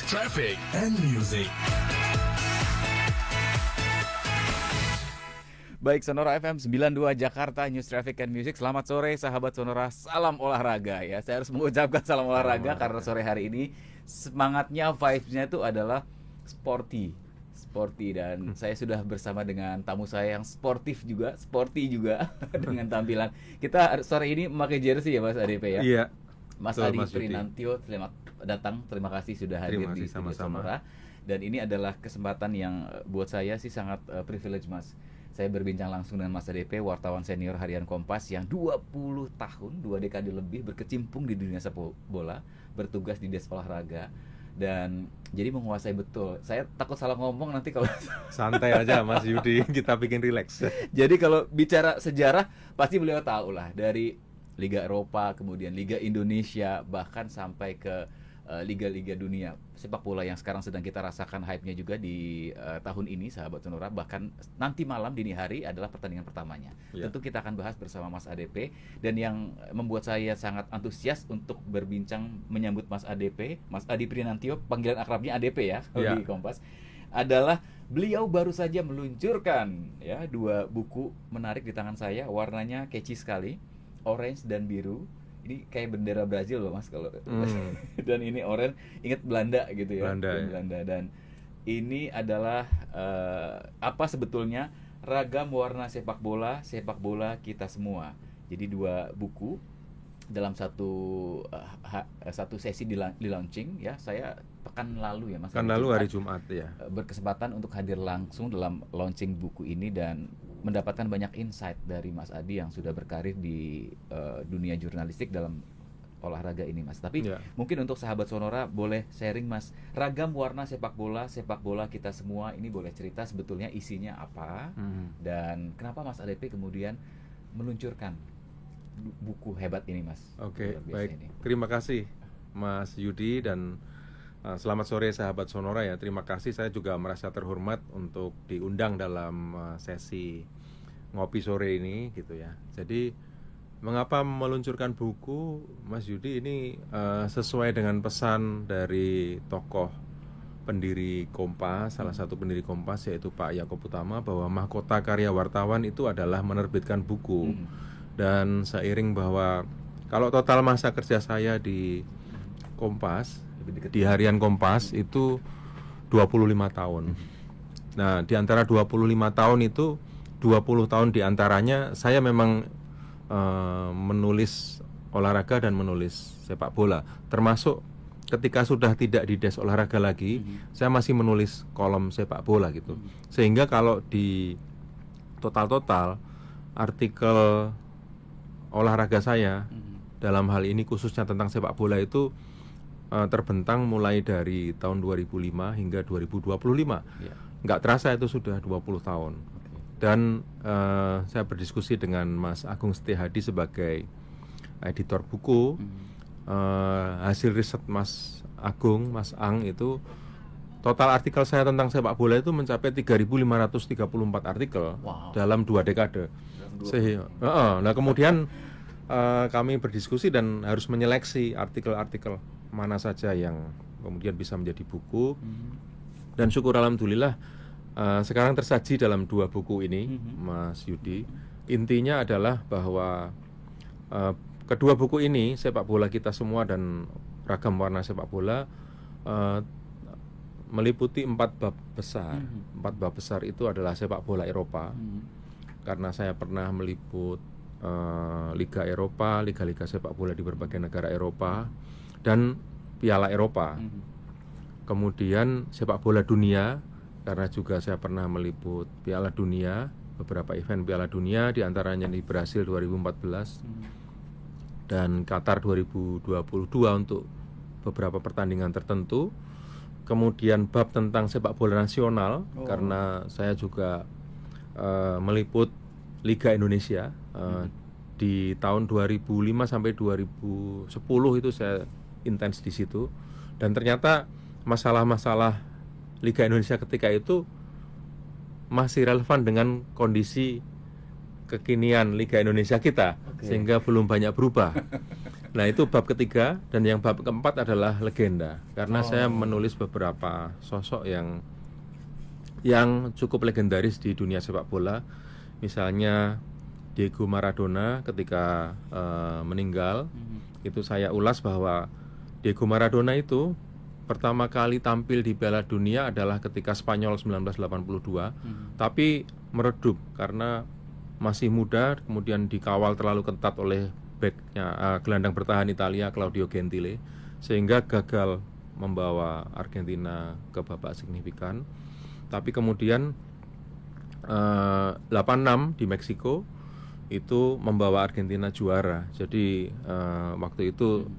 Traffic and Music. Baik, Sonora FM 92 Jakarta, News Traffic and Music. Selamat sore sahabat Sonora, salam olahraga ya. Saya harus mengucapkan salam olahraga karena sore hari ini semangatnya, vibes-nya itu adalah sporty dan saya sudah bersama dengan tamu saya yang sporty juga dengan tampilan. Kita sore ini memakai jersey ya Mas ADP ya. Iya. Mas Betul, Adi Mas Yudi. Prinantio, selamat datang. Terima kasih sudah hadir Terima di kasih, Studio sama-sama. Sonora. Dan ini adalah kesempatan yang buat saya sih sangat privilege Mas. Saya berbincang langsung dengan Mas ADP, wartawan senior harian Kompas yang 20 tahun, 2 dekade lebih berkecimpung di dunia sepak bola, bertugas di desk olahraga. Dan jadi menguasai betul. Saya takut salah ngomong nanti kalau Santai aja Mas Yudi, kita bikin rileks. jadi kalau bicara sejarah pasti beliau tahu lah, dari Liga Eropa, kemudian Liga Indonesia, bahkan sampai ke liga-liga dunia sepak bola yang sekarang sedang kita rasakan hype-nya juga di tahun ini sahabat Sonora. Bahkan nanti malam dini hari adalah pertandingan pertamanya. Ya. Tentu kita akan bahas bersama Mas ADP. Dan yang membuat saya sangat antusias untuk berbincang menyambut Mas ADP, Mas Adi Prinantio, panggilan akrabnya ADP ya kalau Ya. di Kompas, adalah beliau baru saja meluncurkan ya 2 buku menarik di tangan saya. Warnanya catchy sekali, orange dan biru. Ini kayak bendera Brazil loh Mas kalau. Dan ini orange, ingat Belanda gitu ya. Belanda, Dan ya. Belanda. Dan ini adalah apa sebetulnya ragam warna sepak bola kita semua. Jadi 2 buku dalam satu sesi di launching ya. Saya pekan lalu ya Mas. Kan lalu hari Jumat ya. Berkesempatan untuk hadir langsung dalam launching buku ini dan mendapatkan banyak insight dari Mas Adi yang sudah berkarir di dunia jurnalistik dalam olahraga ini Mas. Tapi Ya. mungkin untuk sahabat Sonora boleh sharing Mas, ragam warna sepak bola kita semua ini, boleh cerita sebetulnya isinya apa dan kenapa Mas ADP kemudian meluncurkan buku hebat ini Mas. Oke, Luar biasa baik. ini. Terima kasih Mas Yudi dan selamat sore sahabat Sonora ya. Terima kasih, saya juga merasa terhormat untuk diundang dalam sesi ngopi sore ini gitu ya. Jadi mengapa meluncurkan buku Mas Yudi ini sesuai dengan pesan dari tokoh pendiri Kompas, salah satu pendiri Kompas yaitu Pak Yaakob Utama, bahwa mahkota karya wartawan itu adalah menerbitkan buku. Dan seiring bahwa kalau total masa kerja saya di Kompas, di harian Kompas itu 25 tahun. Nah, di antara 25 tahun itu 20 tahun diantaranya saya memang menulis olahraga dan menulis sepak bola. Termasuk ketika sudah tidak di desk olahraga lagi, saya masih menulis kolom sepak bola gitu. Sehingga kalau di total artikel olahraga saya dalam hal ini khususnya tentang sepak bola itu terbentang mulai dari tahun 2005 hingga 2025. Ya. Nggak terasa itu sudah 20 tahun. Dan saya berdiskusi dengan Mas Agung Setiahadi sebagai editor buku. Hasil riset Mas Agung, Mas Ang itu total artikel saya tentang sepak bola itu mencapai 3.534 artikel. Wow. Dalam 2 dekade. Nah kemudian kami berdiskusi dan harus menyeleksi artikel-artikel mana saja yang kemudian bisa menjadi buku. Dan syukur alhamdulillah sekarang tersaji dalam 2 buku ini, Mas Yudi. Intinya adalah bahwa kedua buku ini, sepak bola kita semua dan ragam warna sepak bola, meliputi 4 bab besar. 4 bab besar itu adalah sepak bola Eropa. Karena saya pernah meliput Liga Eropa, liga-liga sepak bola di berbagai negara Eropa dan Piala Eropa. Kemudian sepak bola dunia, karena juga saya pernah meliput Piala Dunia, beberapa event Piala Dunia, diantaranya di Brasil 2014 dan Qatar 2022 untuk beberapa pertandingan tertentu. Kemudian bab tentang sepak bola nasional, karena saya juga meliput Liga Indonesia di tahun 2005 sampai 2010 itu saya intens di situ, dan ternyata masalah-masalah Liga Indonesia ketika itu masih relevan dengan kondisi kekinian Liga Indonesia kita, sehingga belum banyak berubah. Nah, itu bab ketiga, dan yang bab keempat adalah legenda. Karena saya menulis beberapa sosok yang cukup legendaris di dunia sepak bola. Misalnya Diego Maradona ketika meninggal, itu saya ulas bahwa Diego Maradona itu pertama kali tampil di Piala Dunia adalah ketika Spanyol 1982, tapi meredup karena masih muda, kemudian dikawal terlalu ketat oleh backnya gelandang bertahan Italia Claudio Gentile, sehingga gagal membawa Argentina ke babak signifikan. Tapi kemudian 86 di Meksiko itu membawa Argentina juara. Jadi waktu itu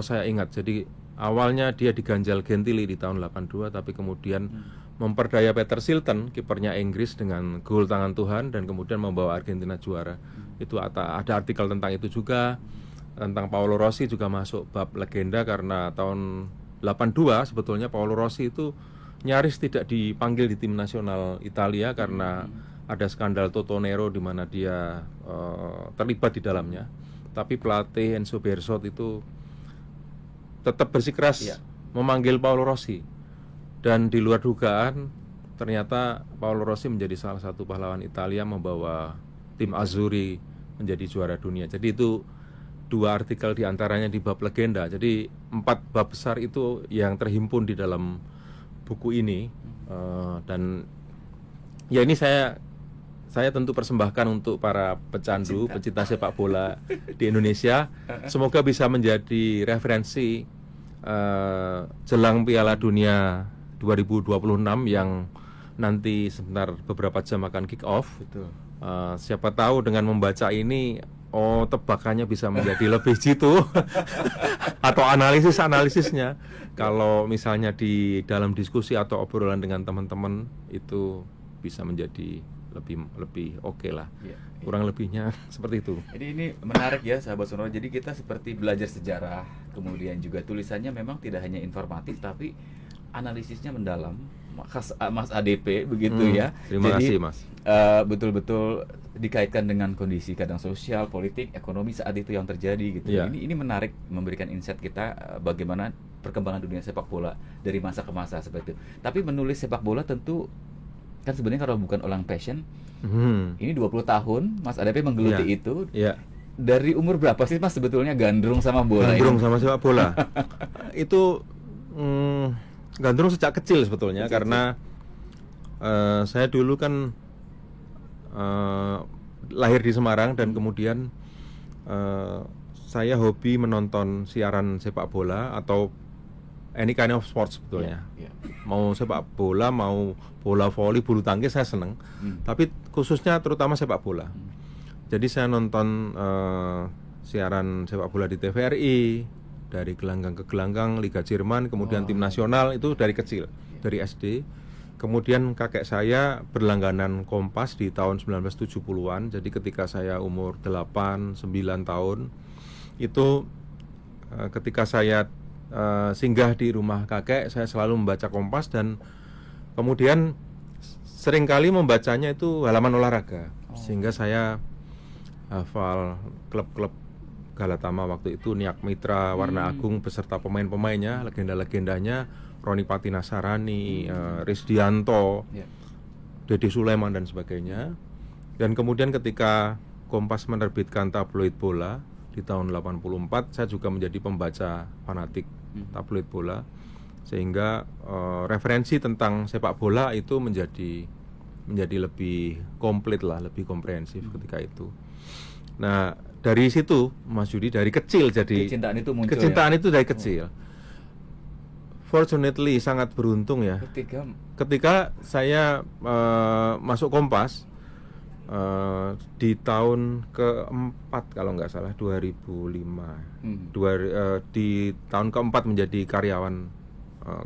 saya ingat, jadi awalnya dia diganjal Gentile di tahun 82, tapi kemudian memperdaya Peter Shilton, kipernya Inggris, dengan gol tangan Tuhan, dan kemudian membawa Argentina juara. Itu ada artikel tentang itu juga. Tentang Paolo Rossi juga masuk bab legenda, karena tahun 82 sebetulnya Paolo Rossi itu nyaris tidak dipanggil di tim nasional Italia karena ada skandal Totonero di mana dia terlibat di dalamnya. Tapi pelatih Enzo Bersot itu tetap bersikeras memanggil Paolo Rossi, dan di luar dugaan ternyata Paolo Rossi menjadi salah satu pahlawan Italia membawa tim Azzurri menjadi juara dunia. Jadi itu 2 artikel diantaranya di bab legenda. Jadi 4 bab besar itu yang terhimpun di dalam buku ini, dan ya ini saya tentu persembahkan untuk para pecandu, pecinta sepak bola di Indonesia. Semoga bisa menjadi referensi jelang Piala Dunia 2026 yang nanti sebentar beberapa jam akan kick off. Betul. Siapa tahu dengan membaca ini, tebakannya bisa menjadi lebih jitu atau analisisnya. Kalau misalnya di dalam diskusi atau obrolan dengan teman-teman itu bisa menjadi lebih oke lah. Kurang lebihnya seperti itu. Jadi ini menarik ya sahabat Sonora. Jadi kita seperti belajar sejarah, kemudian juga tulisannya memang tidak hanya informatif tapi analisisnya mendalam. Mas ADP begitu ya. Terima kasih Mas. Betul-betul dikaitkan dengan kondisi kadang sosial, politik, ekonomi saat itu yang terjadi gitu. Ya. Ini menarik, memberikan insight kita bagaimana perkembangan dunia sepak bola dari masa ke masa seperti itu. Tapi menulis sepak bola tentu kan sebenarnya kalau bukan orang passion, ini 20 tahun Mas ADP menggeluti itu. Ya. Dari umur berapa sih Mas sebetulnya gandrung sama bola? Gandrung sama sepak bola. Itu gandrung sejak kecil sebetulnya, karena saya dulu kan lahir di Semarang, dan kemudian saya hobi menonton siaran sepak bola atau any kind of sports sebetulnya. Mau sepak bola, mau bola voli, bulu tangkis, saya seneng. Tapi khususnya terutama sepak bola. Jadi saya nonton siaran sepak bola di TVRI, dari gelanggang ke gelanggang, Liga Jerman, kemudian tim nasional, itu dari kecil, dari SD. Kemudian kakek saya berlangganan Kompas di tahun 1970-an. Jadi ketika saya umur 8-9 tahun, itu ketika saya singgah di rumah kakek, saya selalu membaca Kompas, dan kemudian seringkali membacanya itu halaman olahraga. Sehingga saya hafal klub-klub Galatama waktu itu, Niak Mitra, Warna Agung beserta pemain-pemainnya, legenda-legendanya, Roni Patinasarani, Risdianto, Dede Sulaiman dan sebagainya. Dan kemudian ketika Kompas menerbitkan tabloid bola di tahun 84, saya juga menjadi pembaca fanatik tabloid bola, sehingga referensi tentang sepak bola itu menjadi lebih komplit lah, lebih komprehensif ketika itu. Nah, dari situ Mas Yudi, dari kecil jadi kecintaan itu muncul. Kecintaan itu dari kecil. Fortunately, sangat beruntung ya. Ketika saya masuk Kompas di tahun keempat kalau nggak salah, 2005. Di tahun keempat menjadi karyawan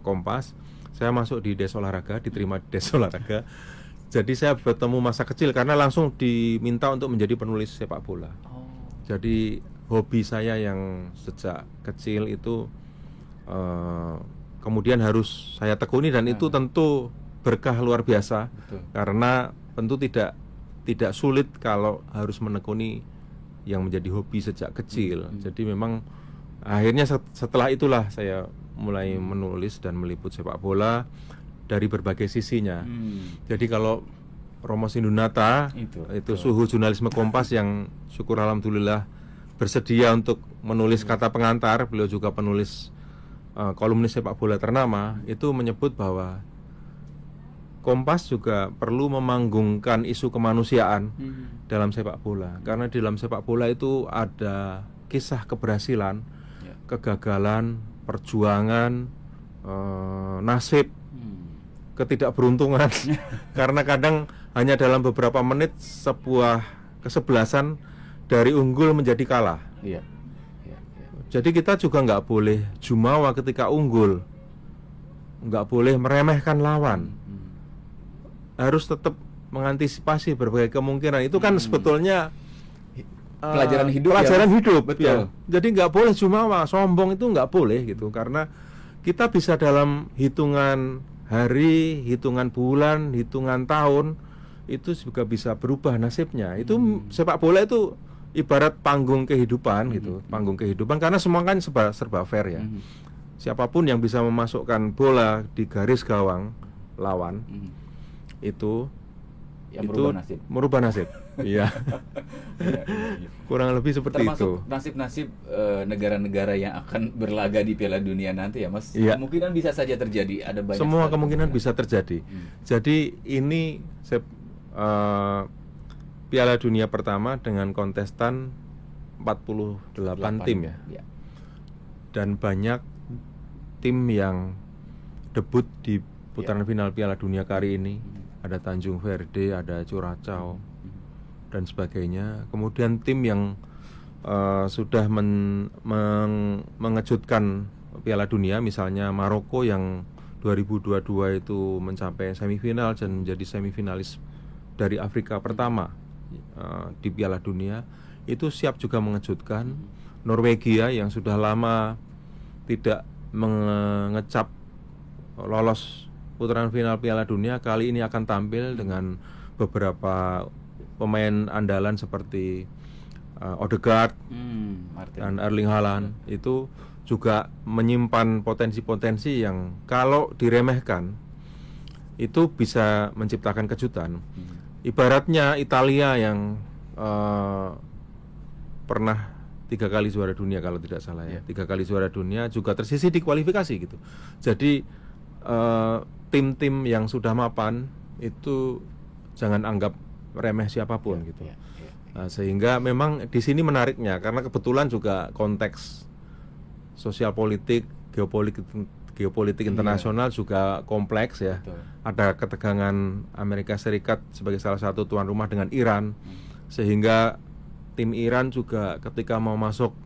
Kompas, saya masuk di Des Olahraga, diterima di Des Olahraga. Jadi saya bertemu masa kecil karena langsung diminta untuk menjadi penulis sepak bola. Jadi hobi saya yang sejak kecil itu kemudian harus saya tekuni, dan itu tentu berkah luar biasa. Betul. Karena tentu tidak sulit kalau harus menekuni yang menjadi hobi sejak kecil. Jadi memang Akhirnya setelah itulah saya mulai menulis dan meliput sepak bola dari berbagai sisinya. Jadi kalau Romo Sindunata itu suhu jurnalisme Kompas yang syukur alhamdulillah bersedia untuk menulis kata pengantar, beliau juga penulis kolumnis sepak bola ternama, itu menyebut bahwa Kompas juga perlu memanggungkan isu kemanusiaan dalam sepak bola, karena di dalam sepak bola itu ada kisah keberhasilan, kegagalan, perjuangan, nasib, ketidakberuntungan. Karena kadang hanya dalam beberapa menit sebuah kesebelasan dari unggul menjadi kalah. Jadi kita juga nggak boleh jumawa ketika unggul, nggak boleh meremehkan lawan, harus tetap mengantisipasi berbagai kemungkinan. Itu kan sebetulnya pelajaran hidup. Betul. Ya. Jadi nggak boleh jumawa, sombong itu nggak boleh gitu, karena kita bisa dalam hitungan hari, hitungan bulan, hitungan tahun itu juga bisa berubah nasibnya. Itu sepak bola itu ibarat panggung kehidupan gitu, panggung kehidupan, karena semua kan serba fair ya. Siapapun yang bisa memasukkan bola di garis gawang lawan itu merubah nasib. Iya. Kurang lebih seperti termasuk itu. Nasib-nasib negara-negara yang akan berlaga di Piala Dunia nanti ya, Mas. Iya. Kemungkinan bisa saja terjadi. Ada banyak semua kemungkinan bisa terjadi. Jadi ini Piala Dunia pertama dengan kontestan 48 tim ya. Dan banyak tim yang debut di putaran final Piala Dunia kali ini. Ada Tanjung Verde, ada Curaçao dan sebagainya. Kemudian tim yang sudah mengejutkan Piala Dunia, misalnya Maroko yang 2022 itu mencapai semifinal dan menjadi semifinalis dari Afrika pertama di Piala Dunia, itu siap juga mengejutkan. Norwegia yang sudah lama tidak mengecap lolos putaran final Piala Dunia, kali ini akan tampil dengan beberapa pemain andalan seperti Odegaard dan Erling Haaland. Itu juga menyimpan potensi-potensi yang kalau diremehkan itu bisa menciptakan kejutan. Ibaratnya Italia yang pernah 3 kali juara dunia kalau tidak salah ya, 3 kali juara dunia juga tersisih di kualifikasi gitu. Jadi tim-tim yang sudah mapan itu jangan anggap remeh siapapun gitu. Nah, sehingga memang di sini menariknya karena kebetulan juga konteks sosial politik, geopolitik internasional juga kompleks ya. Ada ketegangan Amerika Serikat sebagai salah satu tuan rumah dengan Iran, sehingga tim Iran juga ketika mau masuk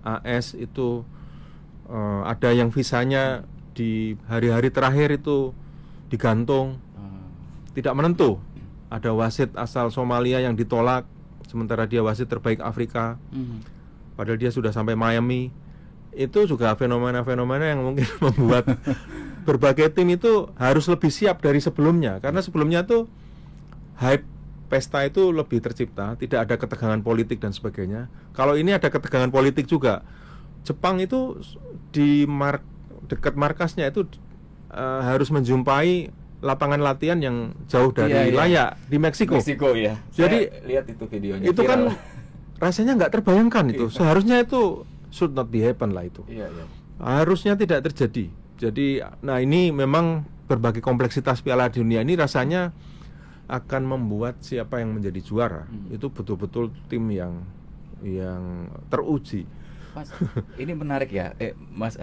AS itu ada yang visanya di hari-hari terakhir itu digantung, tidak menentu. Ada wasit asal Somalia yang ditolak, sementara dia wasit terbaik Afrika, padahal dia sudah sampai Miami. Itu juga fenomena-fenomena yang mungkin membuat berbagai tim itu harus lebih siap dari sebelumnya, karena sebelumnya tuh hype pesta itu lebih tercipta, tidak ada ketegangan politik dan sebagainya. Kalau ini ada ketegangan politik juga. Jepang itu di dekat markasnya itu harus menjumpai lapangan latihan yang jauh dari layak di Meksiko. Ya. Jadi saya lihat itu videonya. Itu viral. kan rasanya nggak terbayangkan itu. Seharusnya itu should not be happen lah itu. Harusnya tidak terjadi. Jadi, nah ini memang berbagai kompleksitas Piala Dunia ini rasanya akan membuat siapa yang menjadi juara itu betul-betul tim yang teruji. Mas, ini menarik ya, Mas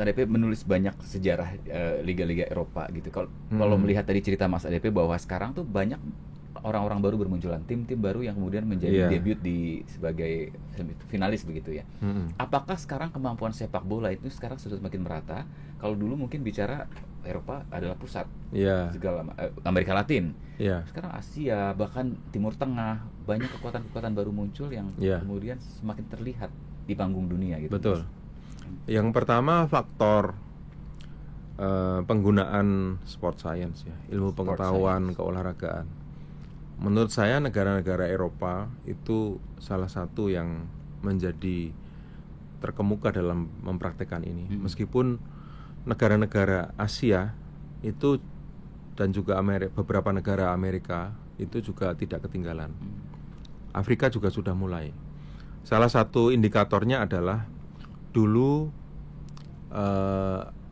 ADP menulis banyak sejarah liga-liga Eropa gitu. Kalau melihat tadi cerita Mas ADP bahwa sekarang tuh banyak orang-orang baru bermunculan, tim-tim baru yang kemudian menjadi debut sebagai finalis begitu ya. Apakah sekarang kemampuan sepak bola itu sekarang sudah semakin merata? Kalau dulu mungkin bicara Eropa adalah pusat, segala Amerika Latin. Sekarang Asia, bahkan Timur Tengah, banyak kekuatan-kekuatan baru muncul yang kemudian semakin terlihat di panggung dunia gitu. Betul. Yang pertama faktor penggunaan sport science ya, ilmu pengetahuan keolahragaan. Menurut saya negara-negara Eropa itu salah satu yang menjadi terkemuka dalam mempraktekkan ini. Meskipun negara-negara Asia itu dan juga beberapa negara Amerika itu juga tidak ketinggalan. Afrika juga sudah mulai. Salah satu indikatornya adalah dulu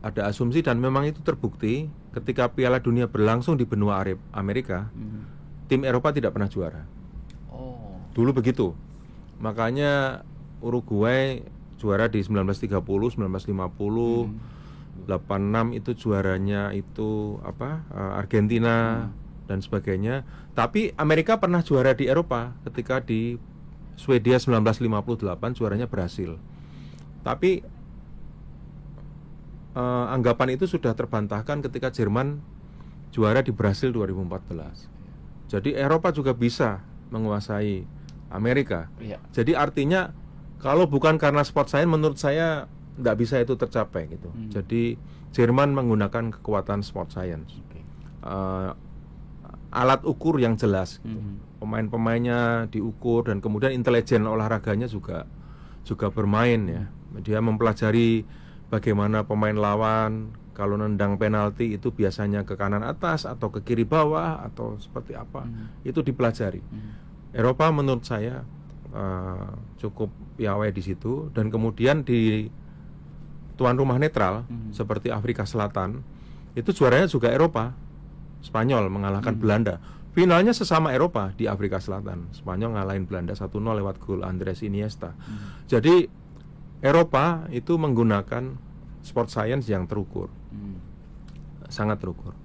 ada asumsi dan memang itu terbukti ketika Piala Dunia berlangsung di benua Amerika, tim Eropa tidak pernah juara. Dulu begitu. Makanya Uruguay juara di 1930, 1950, 86 itu juaranya itu Argentina dan sebagainya. Tapi Amerika pernah juara di Eropa ketika di Swedia 1958 juaranya Brasil. Tapi anggapan itu sudah terbantahkan ketika Jerman juara di Brasil 2014. Jadi Eropa juga bisa menguasai Amerika. Jadi artinya kalau bukan karena sport science menurut saya tidak bisa itu tercapai gitu. Jadi Jerman menggunakan kekuatan sport science, alat ukur yang jelas. Gitu. Pemain-pemainnya diukur dan kemudian intelijen olahraganya juga bermain ya. Dia mempelajari bagaimana pemain lawan kalau nendang penalti itu biasanya ke kanan atas atau ke kiri bawah atau seperti apa. Itu dipelajari. Eropa menurut saya cukup piawai di situ dan kemudian di tuan rumah netral seperti Afrika Selatan itu juaranya juga Eropa. Spanyol mengalahkan Belanda. Finalnya sesama Eropa di Afrika Selatan. Spanyol ngalahin Belanda 1-0 lewat gol Andres Iniesta. Jadi Eropa itu menggunakan sport science yang terukur. Sangat terukur.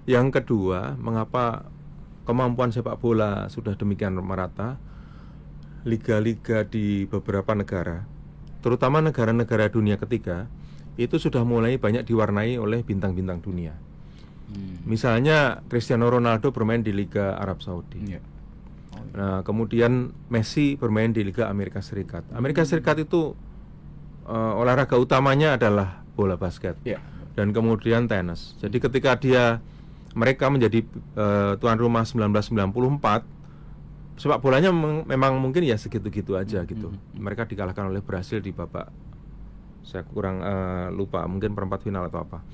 Yang kedua, mengapa kemampuan sepak bola sudah demikian merata? Liga-liga di beberapa negara, terutama negara-negara dunia ketiga, itu sudah mulai banyak diwarnai oleh bintang-bintang dunia. Misalnya Cristiano Ronaldo bermain di Liga Arab Saudi. Nah, kemudian Messi bermain di Liga Amerika Serikat. Amerika Serikat itu olahraga utamanya adalah bola basket dan kemudian tenis. Jadi ketika mereka menjadi tuan rumah 1994, sepak bolanya memang mungkin ya segitu-gitu aja gitu. Mereka dikalahkan oleh Brasil di babak, saya kurang lupa, mungkin perempat final atau apa.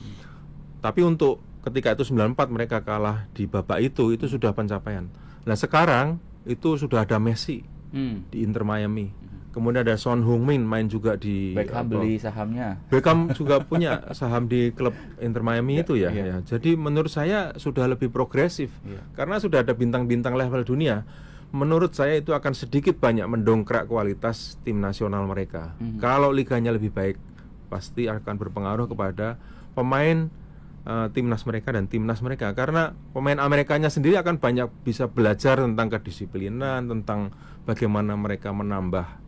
Tapi untuk ketika itu 94 mereka kalah di babak itu sudah pencapaian. Nah sekarang itu sudah ada Messi di Inter Miami. Kemudian ada Son Heung-min main juga di Beckham beli sahamnya. Beckham juga punya saham di klub Inter Miami itu ya. Jadi menurut saya sudah lebih progresif karena sudah ada bintang-bintang level dunia. Menurut saya itu akan sedikit banyak mendongkrak kualitas tim nasional mereka. Kalau liganya lebih baik, pasti akan berpengaruh kepada pemain timnas mereka dan timnas mereka. Karena pemain Amerikanya sendiri akan banyak bisa belajar tentang kedisiplinan, tentang bagaimana mereka menambah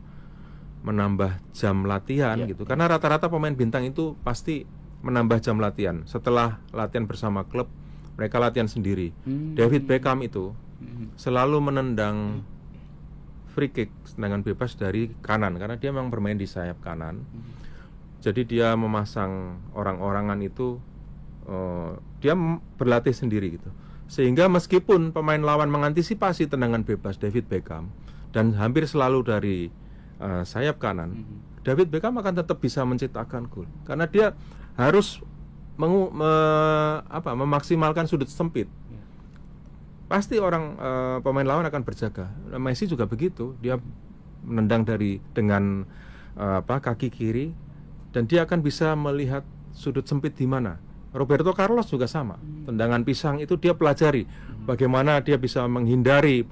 jam latihan gitu. Karena rata-rata pemain bintang itu pasti menambah jam latihan. Setelah latihan bersama klub, mereka latihan sendiri. David Beckham itu selalu menendang free kick, tendangan bebas dari kanan karena dia memang bermain di sayap kanan. Jadi dia memasang orang-orangan itu, dia berlatih sendiri gitu. Sehingga meskipun pemain lawan mengantisipasi tendangan bebas David Beckham dan hampir selalu dari sayap kanan, David Beckham akan tetap bisa menciptakan gol karena dia harus memaksimalkan sudut sempit. Pasti pemain lawan akan berjaga. Messi juga begitu, dia menendang dengan kaki kiri dan dia akan bisa melihat sudut sempit di mana. Roberto Carlos juga sama, tendangan pisang itu dia pelajari bagaimana dia bisa menghindari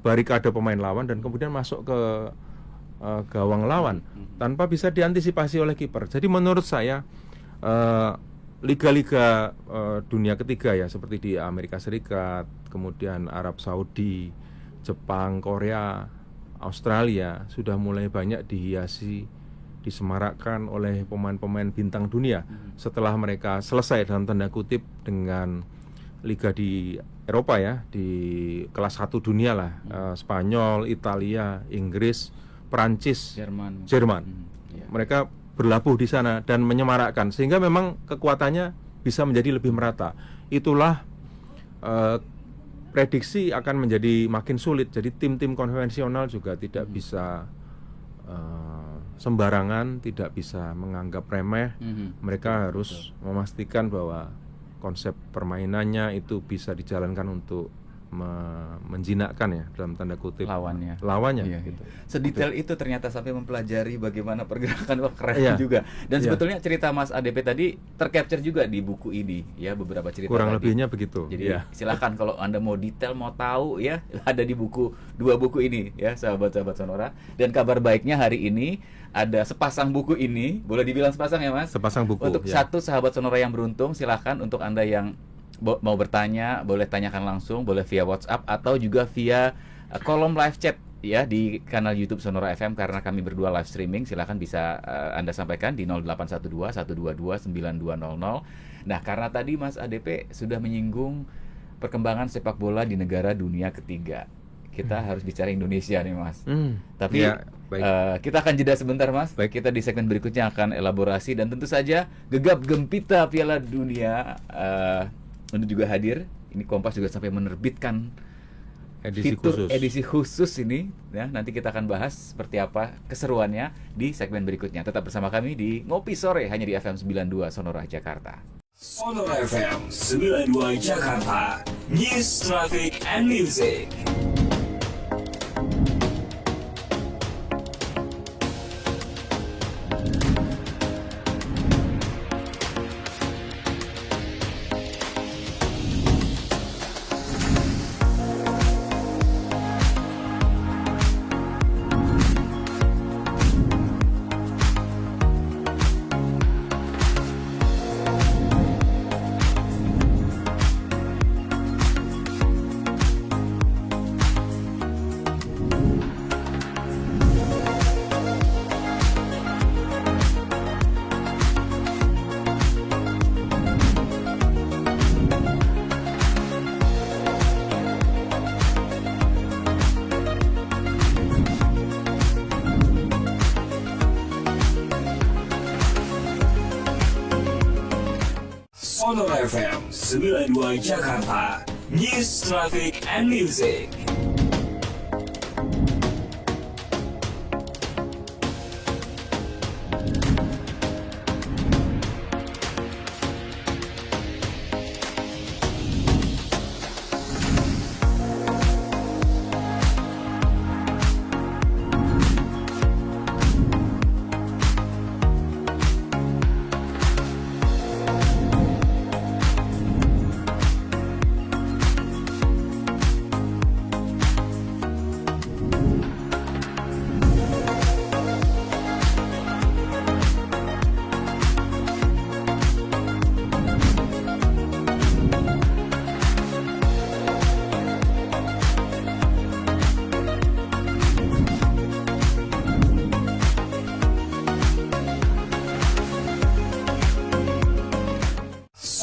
barikade pemain lawan dan kemudian masuk ke gawang lawan tanpa bisa diantisipasi oleh kiper. Jadi menurut saya liga-liga dunia ketiga ya seperti di Amerika Serikat, kemudian Arab Saudi, Jepang, Korea, Australia sudah mulai banyak disemarakkan oleh pemain-pemain bintang dunia setelah mereka selesai dalam tanda kutip dengan liga di Eropa ya, di kelas 1 dunia lah, Spanyol, Italia, Inggris, Perancis, Jerman. Mereka berlabuh di sana dan menyemarakkan sehingga memang kekuatannya bisa menjadi lebih merata. Itulah prediksi akan menjadi makin sulit. Jadi tim-tim konvensional juga tidak bisa sembarangan, tidak bisa menganggap remeh. Mereka harus betul. memastikan bahwa konsep permainannya itu bisa dijalankan untuk menjinakkan ya, dalam tanda kutip Lawannya. Iya, gitu. Sedetail itu ternyata sampai mempelajari bagaimana pergerakan. Wah, keren Iya. juga. Dan Iya. sebetulnya cerita Mas ADP tadi tercapture juga di buku ini ya, beberapa cerita Kurang tadi. lebihnya begitu. Jadi Iya. silahkan kalau Anda mau detail, mau tahu ya, ada di dua buku ini ya, sahabat-sahabat Sonora. Dan kabar baiknya hari ini ada sepasang buku ini, boleh dibilang sepasang ya Mas? Sepasang buku. Untuk ya. satu sahabat Sonora yang beruntung, silahkan untuk Anda yang mau bertanya, boleh tanyakan langsung, boleh via WhatsApp atau juga via kolom live chat ya di kanal YouTube Sonora FM, karena kami berdua live streaming. Silahkan bisa Anda sampaikan di 0812 122 9200. Nah, karena tadi Mas ADP sudah menyinggung perkembangan sepak bola di negara dunia ketiga, kita harus bicara Indonesia nih Mas. Tapi ya, baik. kita akan jeda sebentar Mas. Baik. Kita di segmen berikutnya akan elaborasi, dan tentu saja gegap gempita Piala Dunia untuk juga hadir. Ini Kompas juga sampai menerbitkan edisi khusus ini ya. Nanti kita akan bahas seperti apa keseruannya di segmen berikutnya. Tetap bersama kami di Ngopi Sore hanya di FM 92 Sonora Jakarta. Sonora FM 92 Jakarta. News, Traffic, and Music. Sonora FM 92 Jakarta. News, Traffic, and Music.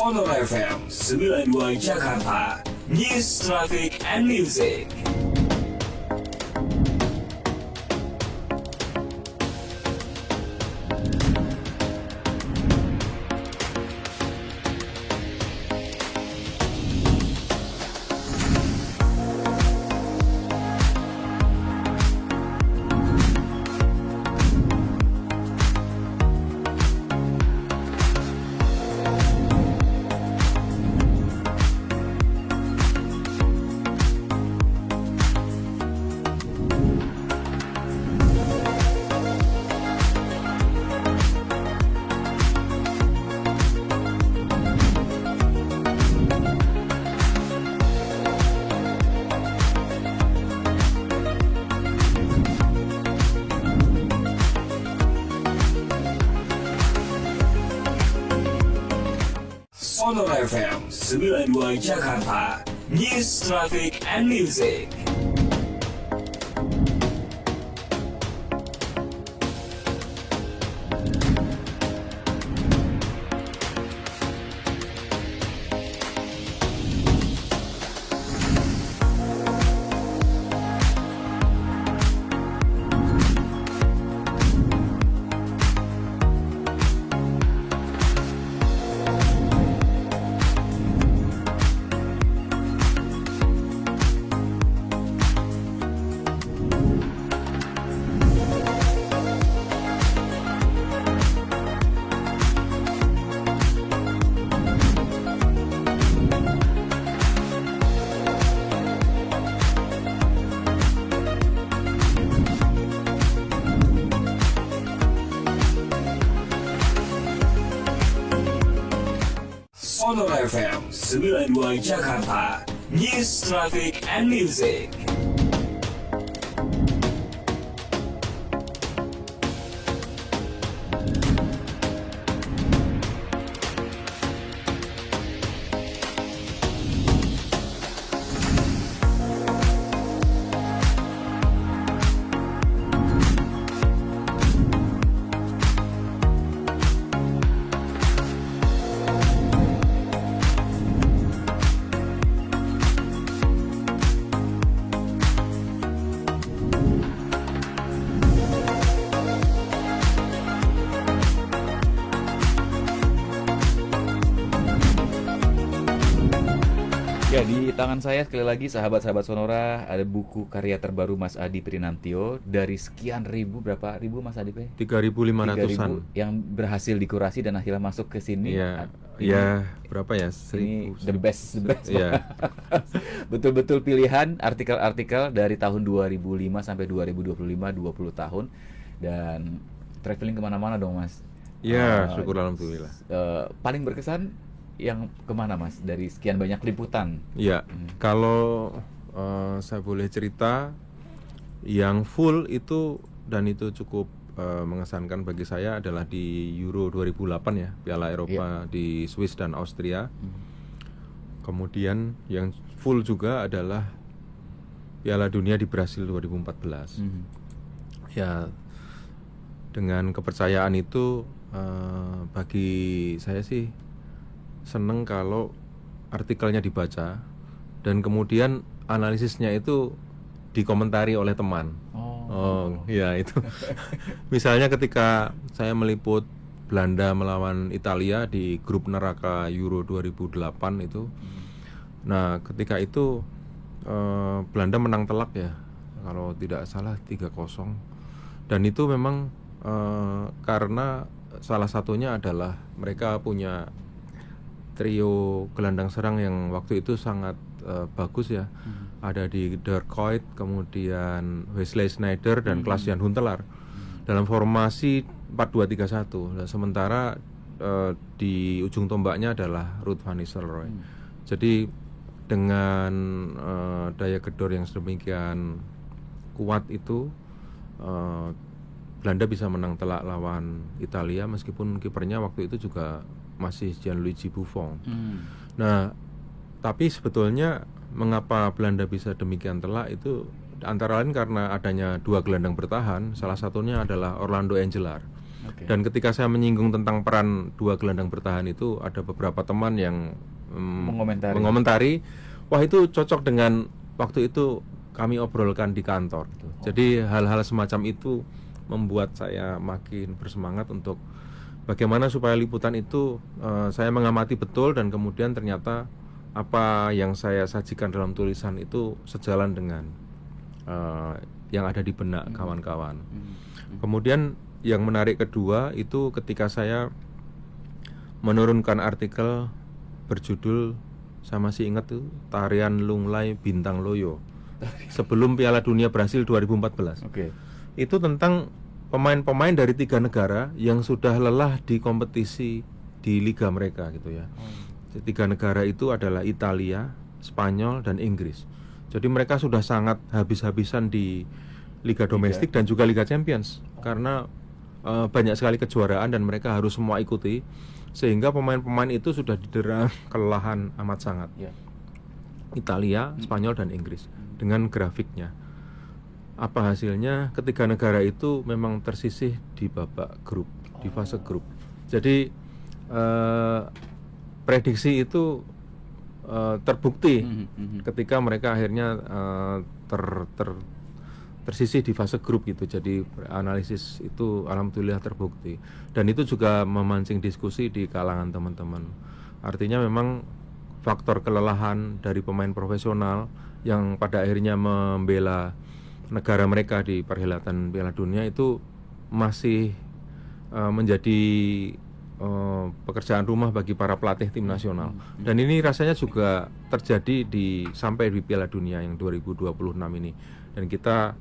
Sonora FM 92 Jakarta. News, Traffic, and Music. Sonora FM 92 Jakarta. News, Traffic, and Music. Sonor FM 92 Jakarta, News, Traffic, and Music. Ya, di tangan saya sekali lagi sahabat-sahabat Sonora ada buku karya terbaru Mas Adi Prinantio dari sekian ribu, berapa ribu Mas Adi? 3.500-an. Yang berhasil dikurasi dan akhirnya masuk ke sini. Iya, Ini- ya berapa ya? Ini 1.000. the best. Iya. Betul-betul pilihan artikel-artikel dari tahun 2005 sampai 2025, 20 tahun. Dan traveling kemana-mana dong Mas. Iya, syukur alhamdulillah. Paling berkesan yang kemana Mas dari sekian banyak liputan? Iya, kalau saya boleh cerita, yang full itu dan itu cukup mengesankan bagi saya adalah di Euro 2008 ya, Piala Eropa di Swiss dan Austria. Kemudian yang full juga adalah Piala Dunia di Brasil 2014. Ya, dengan kepercayaan itu bagi saya sih seneng kalau artikelnya dibaca dan kemudian analisisnya itu dikomentari oleh teman. Oh, ya itu. Misalnya ketika saya meliput Belanda melawan Italia di grup neraka Euro 2008 itu. Nah, ketika itu Belanda menang telak ya. Kalau tidak salah 3-0. Dan itu memang karena salah satunya adalah mereka punya trio gelandang serang yang waktu itu sangat bagus ya. Ada di Dirk Kuyt, kemudian Wesley Sneijder dan Klaas-Jan Huntelaar dalam formasi 4-2-3-1. Nah, sementara di ujung tombaknya adalah Ruud van Nistelrooy. Jadi dengan daya gedor yang sedemikian kuat itu Belanda bisa menang telak lawan Italia meskipun kipernya waktu itu juga masih Gianluigi Buffon. Nah, tapi sebetulnya mengapa Belanda bisa demikian telak itu antara lain karena adanya dua gelandang bertahan, salah satunya adalah Orlando Engelhard. Dan ketika saya menyinggung tentang peran dua gelandang bertahan itu, ada beberapa teman yang mengomentari, wah itu cocok dengan waktu itu kami obrolkan di kantor. Jadi hal-hal semacam itu membuat saya makin bersemangat untuk bagaimana supaya liputan itu saya mengamati betul dan kemudian ternyata apa yang saya sajikan dalam tulisan itu sejalan dengan yang ada di benak kawan-kawan. Kemudian yang menarik kedua itu ketika saya menurunkan artikel berjudul, saya masih ingat tuh, Tarian Lunglai Bintang Loyo sebelum Piala Dunia Brasil 2014. Itu tentang pemain-pemain dari 3 negara yang sudah lelah di kompetisi di liga mereka gitu ya. 3 negara itu adalah Italia, Spanyol, dan Inggris. Jadi mereka sudah sangat habis-habisan di liga domestik dan juga Liga Champions karena banyak sekali kejuaraan dan mereka harus semua ikuti, sehingga pemain-pemain itu sudah didera kelelahan amat sangat. Italia, Spanyol, dan Inggris dengan grafiknya. Apa hasilnya? Ketiga negara itu memang tersisih di babak grup, di fase grup. Jadi prediksi itu terbukti ketika mereka akhirnya tersisih di fase grup gitu. Jadi analisis itu alhamdulillah terbukti. Dan itu juga memancing diskusi di kalangan teman-teman. Artinya memang faktor kelelahan dari pemain profesional yang pada akhirnya membela negara mereka di perhelatan Piala Dunia itu masih menjadi pekerjaan rumah bagi para pelatih tim nasional. Dan ini rasanya juga terjadi sampai di Piala Dunia yang 2026 ini. Dan kita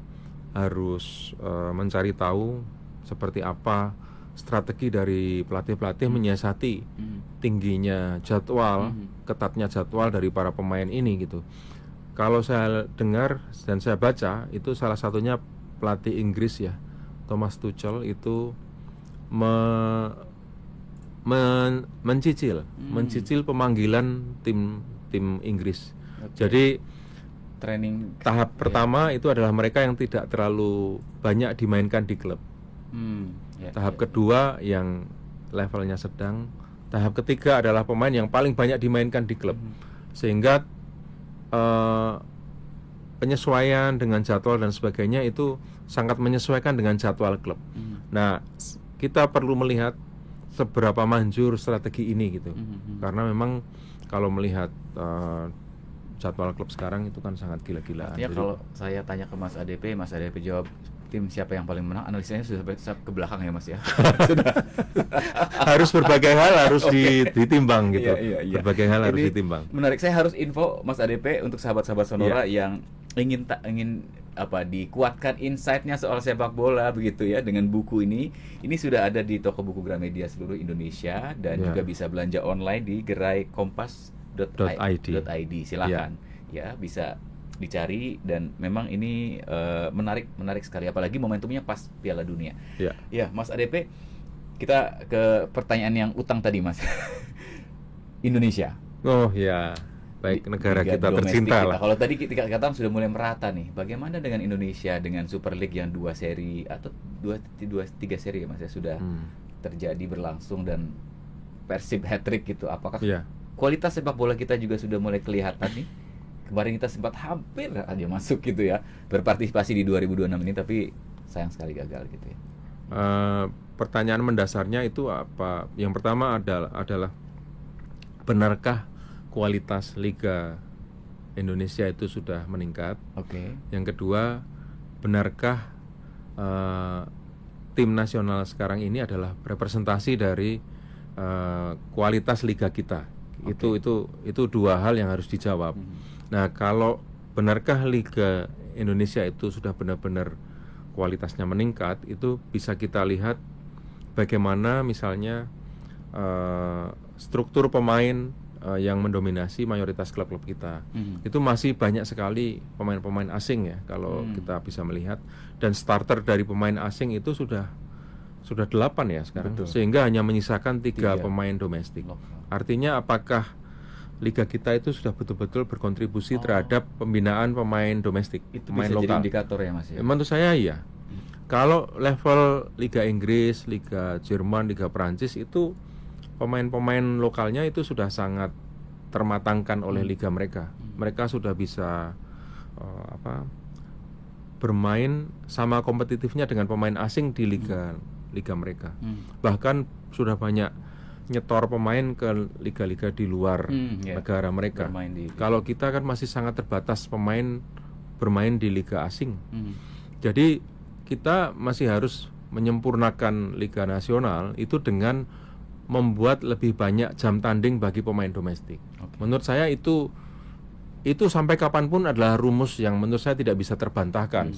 harus mencari tahu seperti apa strategi dari pelatih-pelatih menyiasati tingginya jadwal, ketatnya jadwal dari para pemain ini gitu. Kalau saya dengar dan saya baca itu salah satunya pelatih Inggris ya, Thomas Tuchel itu mencicil pemanggilan tim Inggris. Jadi Training tahap pertama itu adalah mereka yang tidak terlalu banyak dimainkan di klub. Tahap kedua yang levelnya sedang. Tahap ketiga adalah pemain yang paling banyak dimainkan di klub. Sehingga penyesuaian dengan jadwal dan sebagainya itu sangat menyesuaikan dengan jadwal klub. Nah, kita perlu melihat seberapa manjur strategi ini gitu. Karena memang kalau melihat jadwal klub sekarang itu kan sangat gila-gilaan. Artinya kalau saya tanya ke Mas ADP jawab tim siapa yang paling menang, analisanya sudah sampai ke belakang ya Mas ya. Sudah. Harus berbagai hal harus ditimbang gitu. Iya. Berbagai hal harus ditimbang. Menarik, saya harus info Mas ADP untuk sahabat-sahabat Sonora yang ingin dikuatkan insight-nya soal sepak bola begitu ya, dengan buku ini sudah ada di toko buku Gramedia seluruh Indonesia dan juga bisa belanja online di geraikompas.id. Silakan ya, bisa dicari dan memang ini menarik sekali, apalagi momentumnya pas Piala Dunia. Ya Mas ADP, kita ke pertanyaan yang utang tadi Mas. Indonesia. Oh ya, baik, negara Liga kita domestik tercinta kita. lah. Kalau tadi kita katakan sudah mulai merata nih, bagaimana dengan Indonesia dengan Super League yang 2 seri atau 3 seri ya Mas ya sudah terjadi berlangsung dan Persib hat-trick gitu. Apakah kualitas sepak bola kita juga sudah mulai kelihatan nih? Kemarin kita sempat hampir aja masuk gitu ya, berpartisipasi di 2026 ini, tapi sayang sekali gagal gitu ya. Pertanyaan mendasarnya itu apa? Yang pertama adalah benarkah kualitas Liga Indonesia itu sudah meningkat? Yang kedua, benarkah tim nasional sekarang ini adalah representasi dari kualitas liga kita? Itu dua hal yang harus dijawab. Nah, kalau benarkah Liga Indonesia itu sudah benar-benar kualitasnya meningkat, itu bisa kita lihat bagaimana misalnya struktur pemain yang mendominasi mayoritas klub-klub kita. Itu masih banyak sekali pemain-pemain asing ya, kalau kita bisa melihat, dan starter dari pemain asing itu sudah 8 ya sekarang. Sehingga hanya menyisakan 3 pemain domestik. Artinya apakah liga kita itu sudah betul-betul berkontribusi terhadap pembinaan pemain domestik, itu pemain bisa lokal. jadi indikator ya Mas ya? Menurut saya iya. Kalau level Liga Inggris, Liga Jerman, Liga Prancis itu pemain-pemain lokalnya itu sudah sangat termatangkan oleh liga mereka. Mereka sudah bisa bermain sama kompetitifnya dengan pemain asing di liga mereka. Bahkan sudah banyak nyetor pemain ke liga-liga di luar negara mereka. Kalau kita kan masih sangat terbatas pemain bermain di liga asing. Jadi kita masih harus menyempurnakan liga nasional itu dengan membuat lebih banyak jam tanding bagi pemain domestik. Menurut saya itu sampai kapanpun adalah rumus yang menurut saya tidak bisa terbantahkan.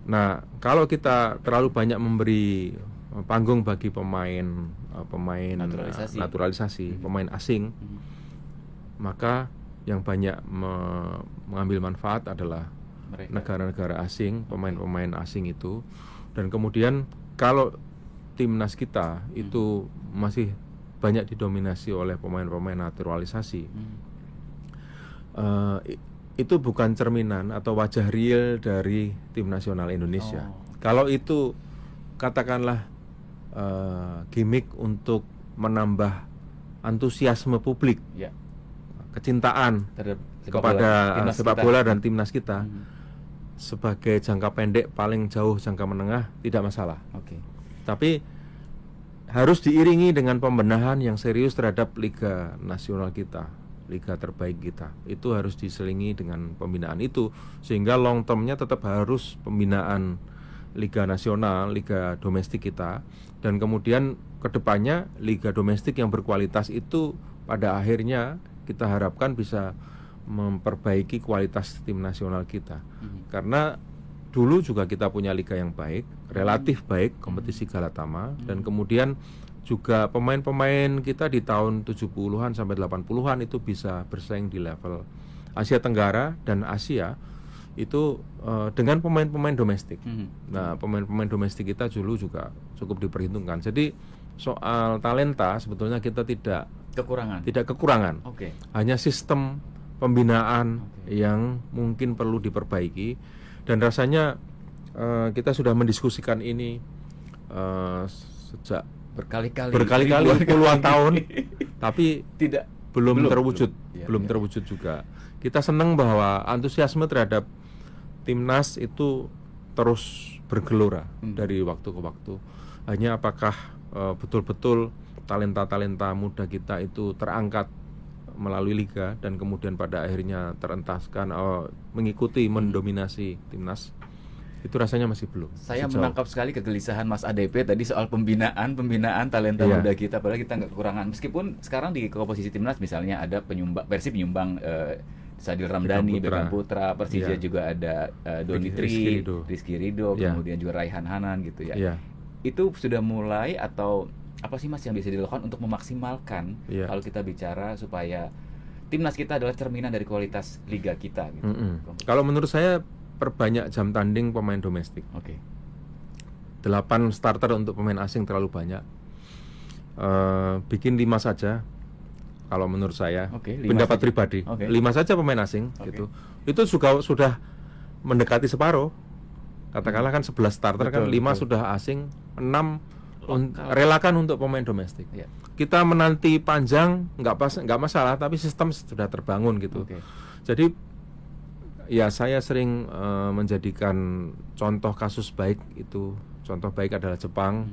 Nah, kalau kita terlalu banyak memberi panggung bagi pemain naturalisasi, pemain asing, maka yang banyak mengambil manfaat adalah negara-negara asing, pemain-pemain asing itu. Dan kemudian kalau timnas kita itu masih banyak didominasi oleh pemain-pemain naturalisasi, itu bukan cerminan atau wajah real dari tim nasional Indonesia. Kalau itu katakanlah gimmick untuk menambah antusiasme publik, kecintaan kepada sepak bola dan timnas kita, sebagai jangka pendek paling jauh jangka menengah tidak masalah. Tapi harus diiringi dengan pembenahan yang serius terhadap liga nasional kita, liga terbaik kita. Itu harus diselingi dengan pembinaan itu, sehingga long termnya tetap harus pembinaan liga nasional, liga domestik kita, dan kemudian kedepannya liga domestik yang berkualitas itu pada akhirnya kita harapkan bisa memperbaiki kualitas tim nasional kita. Karena dulu juga kita punya liga yang baik, relatif baik, kompetisi Galatama, dan kemudian juga pemain-pemain kita di tahun 70-an sampai 80-an itu bisa bersaing di level Asia Tenggara dan Asia itu dengan pemain-pemain domestik. Nah, pemain-pemain domestik kita dulu juga cukup diperhitungkan. Jadi soal talenta sebetulnya kita tidak kekurangan. Oke. Hanya sistem pembinaan yang mungkin perlu diperbaiki, dan rasanya kita sudah mendiskusikan ini sejak berkali-kali puluhan tahun, tapi belum terwujud, terwujud juga. Kita senang bahwa antusiasme terhadap timnas itu terus bergelora dari waktu ke waktu. Hanya apakah betul-betul talenta-talenta muda kita itu terangkat melalui liga dan kemudian pada akhirnya terentaskan mengikuti mendominasi timnas, itu rasanya masih belum. Saya menangkap sekali kegelisahan Mas ADP tadi soal pembinaan talenta muda kita, padahal kita nggak kekurangan. Meskipun sekarang di komposisi timnas misalnya ada Persib penyumbang Sadil Ramdhani, Beckham Putra, Persija juga ada Doni Tri, Rizky Ridho, kemudian juga Raihan Hanan gitu ya. Itu sudah mulai atau apa sih Mas yang bisa dilakukan untuk memaksimalkan kalau kita bicara supaya timnas kita adalah cerminan dari kualitas liga kita gitu. Kalau menurut saya perbanyak jam tanding pemain domestik. 8 starter untuk pemain asing terlalu banyak. Bikin 5 saja. Kalau menurut saya, pendapat pribadi, 5 saja pemain asing gitu. Itu juga sudah mendekati separuh. Katakanlah kan 11 starter, kan 5 sudah asing, 6 relakan untuk pemain domestik. Kita menanti panjang nggak masalah, tapi sistem sudah terbangun gitu. Jadi ya saya sering menjadikan contoh kasus baik itu, contoh baik adalah Jepang,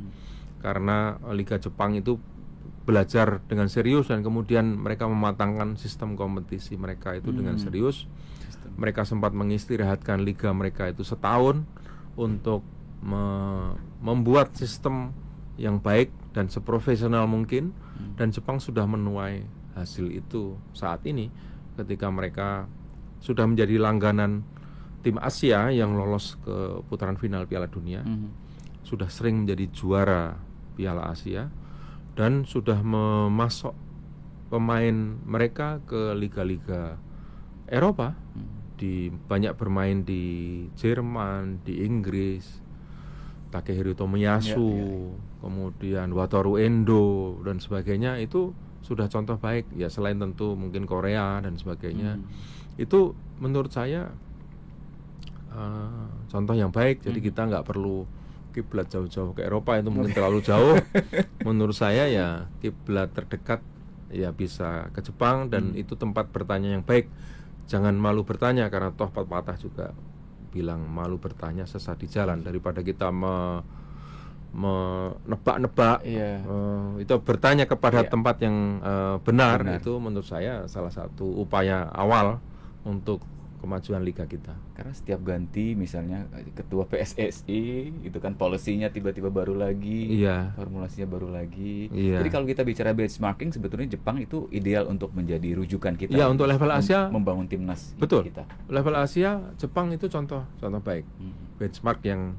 karena Liga Jepang itu belajar dengan serius dan kemudian mereka mematangkan sistem kompetisi mereka itu dengan serius. Mereka sempat mengistirahatkan liga mereka itu setahun untuk membuat sistem yang baik dan seprofesional mungkin, dan Jepang sudah menuai hasil itu saat ini ketika mereka sudah menjadi langganan tim Asia yang lolos ke putaran final Piala Dunia, sudah sering menjadi juara Piala Asia, dan sudah memasok pemain mereka ke liga-liga Eropa, banyak bermain di Jerman, di Inggris, Takehiro Tomiyasu, kemudian Wataru Endo dan sebagainya. Itu sudah contoh baik ya, selain tentu mungkin Korea dan sebagainya. Itu menurut saya contoh yang baik. Jadi kita nggak perlu kiblat jauh-jauh ke Eropa, itu mungkin terlalu jauh. Menurut saya ya kiblat terdekat ya bisa ke Jepang, dan itu tempat bertanya yang baik. Jangan malu bertanya, karena toh pepatah juga bilang malu bertanya sesat di jalan. Daripada kita menebak-nebak, itu bertanya kepada tempat yang benar. Itu menurut saya salah satu upaya awal untuk kemajuan liga kita. Karena setiap ganti misalnya ketua PSSI itu kan polisinya tiba-tiba baru lagi, formulasinya baru lagi. Jadi kalau kita bicara benchmarking, sebetulnya Jepang itu ideal untuk menjadi rujukan kita. Iya, untuk level Asia membangun timnas kita. Level Asia, Jepang itu contoh baik. Benchmark yang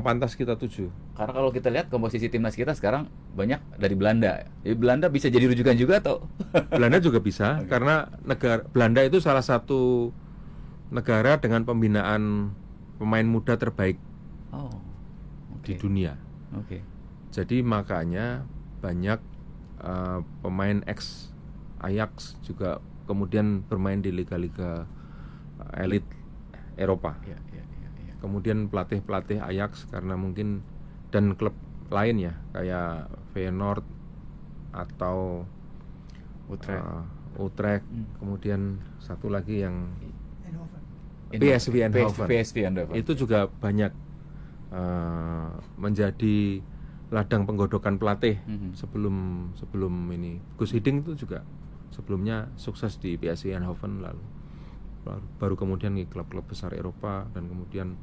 pantas kita tuju. Karena kalau kita lihat komposisi timnas kita sekarang banyak dari Belanda. Jadi Belanda bisa jadi rujukan juga atau? Belanda juga bisa, karena Belanda itu salah satu negara dengan pembinaan pemain muda terbaik di dunia. Jadi makanya banyak pemain ex Ajax juga kemudian bermain di liga-liga elit Eropa. Kemudian pelatih Ajax karena mungkin, dan klub lain ya kayak Feyenoord atau Utrecht, kemudian satu lagi yang PSV Eindhoven. Itu juga banyak menjadi ladang penggodokan pelatih sebelum ini. Gus Hiddink itu juga sebelumnya sukses di PSV Eindhoven, lalu baru kemudian di klub-klub besar Eropa, dan kemudian